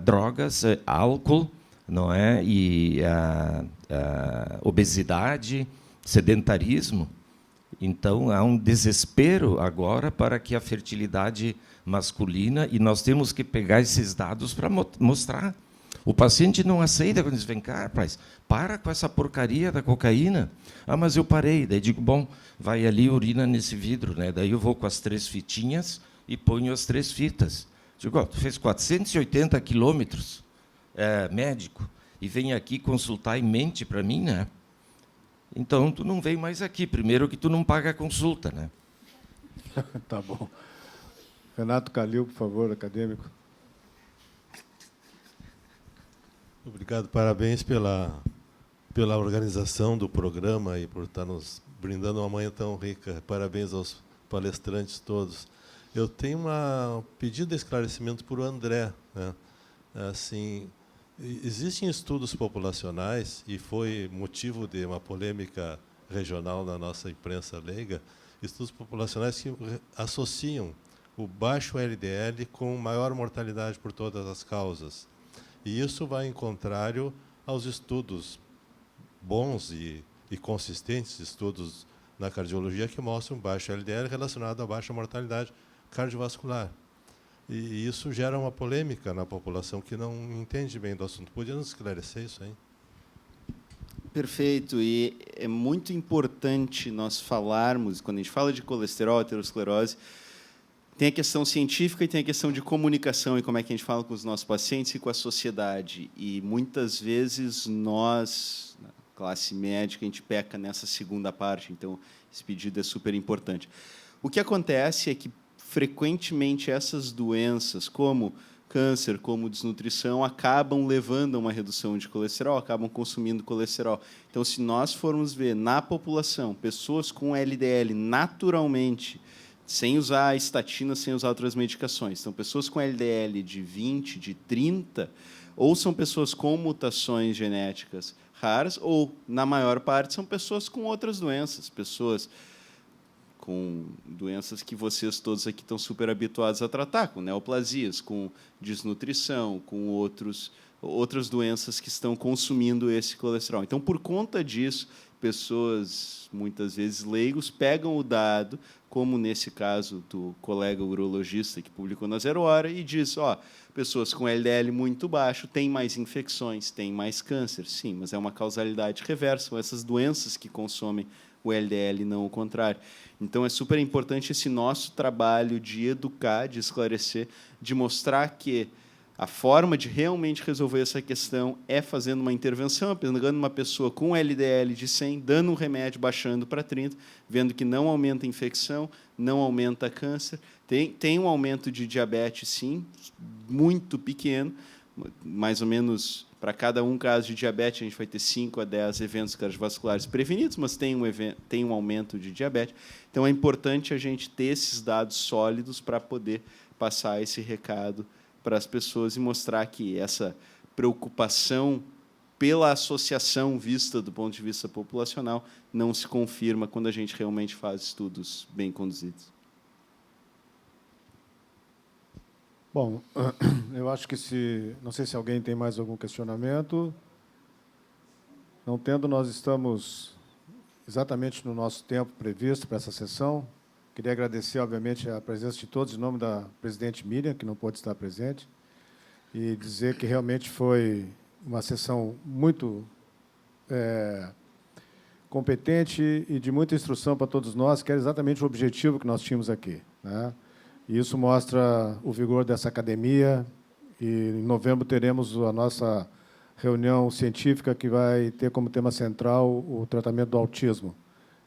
drogas, álcool, não é? E obesidade, sedentarismo. Então, há um desespero agora para que a fertilidade masculina, e nós temos que pegar esses dados para mostrar. O paciente não aceita quando diz, vem cá, rapaz, para com essa porcaria da cocaína. Ah, mas eu parei. Daí digo, bom, vai ali e urina nesse vidro, né? Daí eu vou com as 3 fitinhas e ponho as 3 fitas. Digo, tu fez 480 quilômetros, médico, e vem aqui consultar e mente para mim, né? Então, tu não vem mais aqui. Primeiro que tu não paga a consulta, né? Tá bom. Renato Calil, por favor, acadêmico. Obrigado, parabéns pela organização do programa e por estar nos brindando uma manhã tão rica. Parabéns aos palestrantes todos. Eu tenho um pedido de esclarecimento para o André, né? Assim, existem estudos populacionais, e foi motivo de uma polêmica regional na nossa imprensa leiga, estudos populacionais que associam o baixo LDL com maior mortalidade por todas as causas. E isso vai em contrário aos estudos bons e consistentes, estudos na cardiologia, que mostram baixo LDL relacionado a baixa mortalidade cardiovascular. E isso gera uma polêmica na população que não entende bem do assunto. Podia nos esclarecer isso aí? Perfeito. E é muito importante nós falarmos, quando a gente fala de colesterol, aterosclerose, tem a questão científica e tem a questão de comunicação e como é que a gente fala com os nossos pacientes e com a sociedade. E, muitas vezes, nós, na classe médica, a gente peca nessa segunda parte. Então, esse pedido é super importante. O que acontece é que, frequentemente, essas doenças, como câncer, como desnutrição, acabam levando a uma redução de colesterol, acabam consumindo colesterol. Então, se nós formos ver na população pessoas com LDL naturalmente, sem usar estatina, sem usar outras medicações, então, pessoas com LDL de 20, de 30, ou são pessoas com mutações genéticas raras, ou, na maior parte, são pessoas com outras doenças, pessoas com doenças que vocês todos aqui estão super habituados a tratar, com neoplasias, com desnutrição, com outras doenças que estão consumindo esse colesterol. Então, por conta disso, pessoas, muitas vezes leigos, pegam o dado, como nesse caso do colega urologista que publicou na Zero Hora, e diz, pessoas com LDL muito baixo têm mais infecções, têm mais câncer. Sim, mas é uma causalidade reversa, são essas doenças que consomem o LDL, não o contrário. Então, é super importante esse nosso trabalho de educar, de esclarecer, de mostrar que a forma de realmente resolver essa questão é fazendo uma intervenção, pegando uma pessoa com LDL de 100, dando um remédio, baixando para 30, vendo que não aumenta a infecção, não aumenta câncer. Tem um aumento de diabetes, sim, muito pequeno, mais ou menos para cada caso de diabetes, a gente vai ter 5 a 10 eventos cardiovasculares prevenidos, mas tem um aumento de diabetes. Então, é importante a gente ter esses dados sólidos para poder passar esse recado para as pessoas e mostrar que essa preocupação pela associação vista do ponto de vista populacional não se confirma quando a gente realmente faz estudos bem conduzidos. Bom, eu acho que não sei se alguém tem mais algum questionamento. Não tendo, nós estamos exatamente no nosso tempo previsto para essa sessão. Queria agradecer, obviamente, a presença de todos, em nome da presidente Miriam, que não pôde estar presente, e dizer que realmente foi uma sessão muito competente e de muita instrução para todos nós, que era exatamente o objetivo que nós tínhamos aqui, né? E isso mostra o vigor dessa academia, e em novembro teremos a nossa reunião científica, que vai ter como tema central o tratamento do autismo.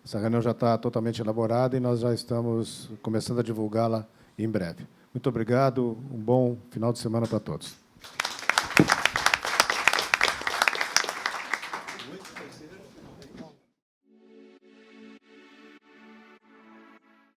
Essa reunião já está totalmente elaborada e nós já estamos começando a divulgá-la em breve. Muito obrigado, um bom final de semana para todos.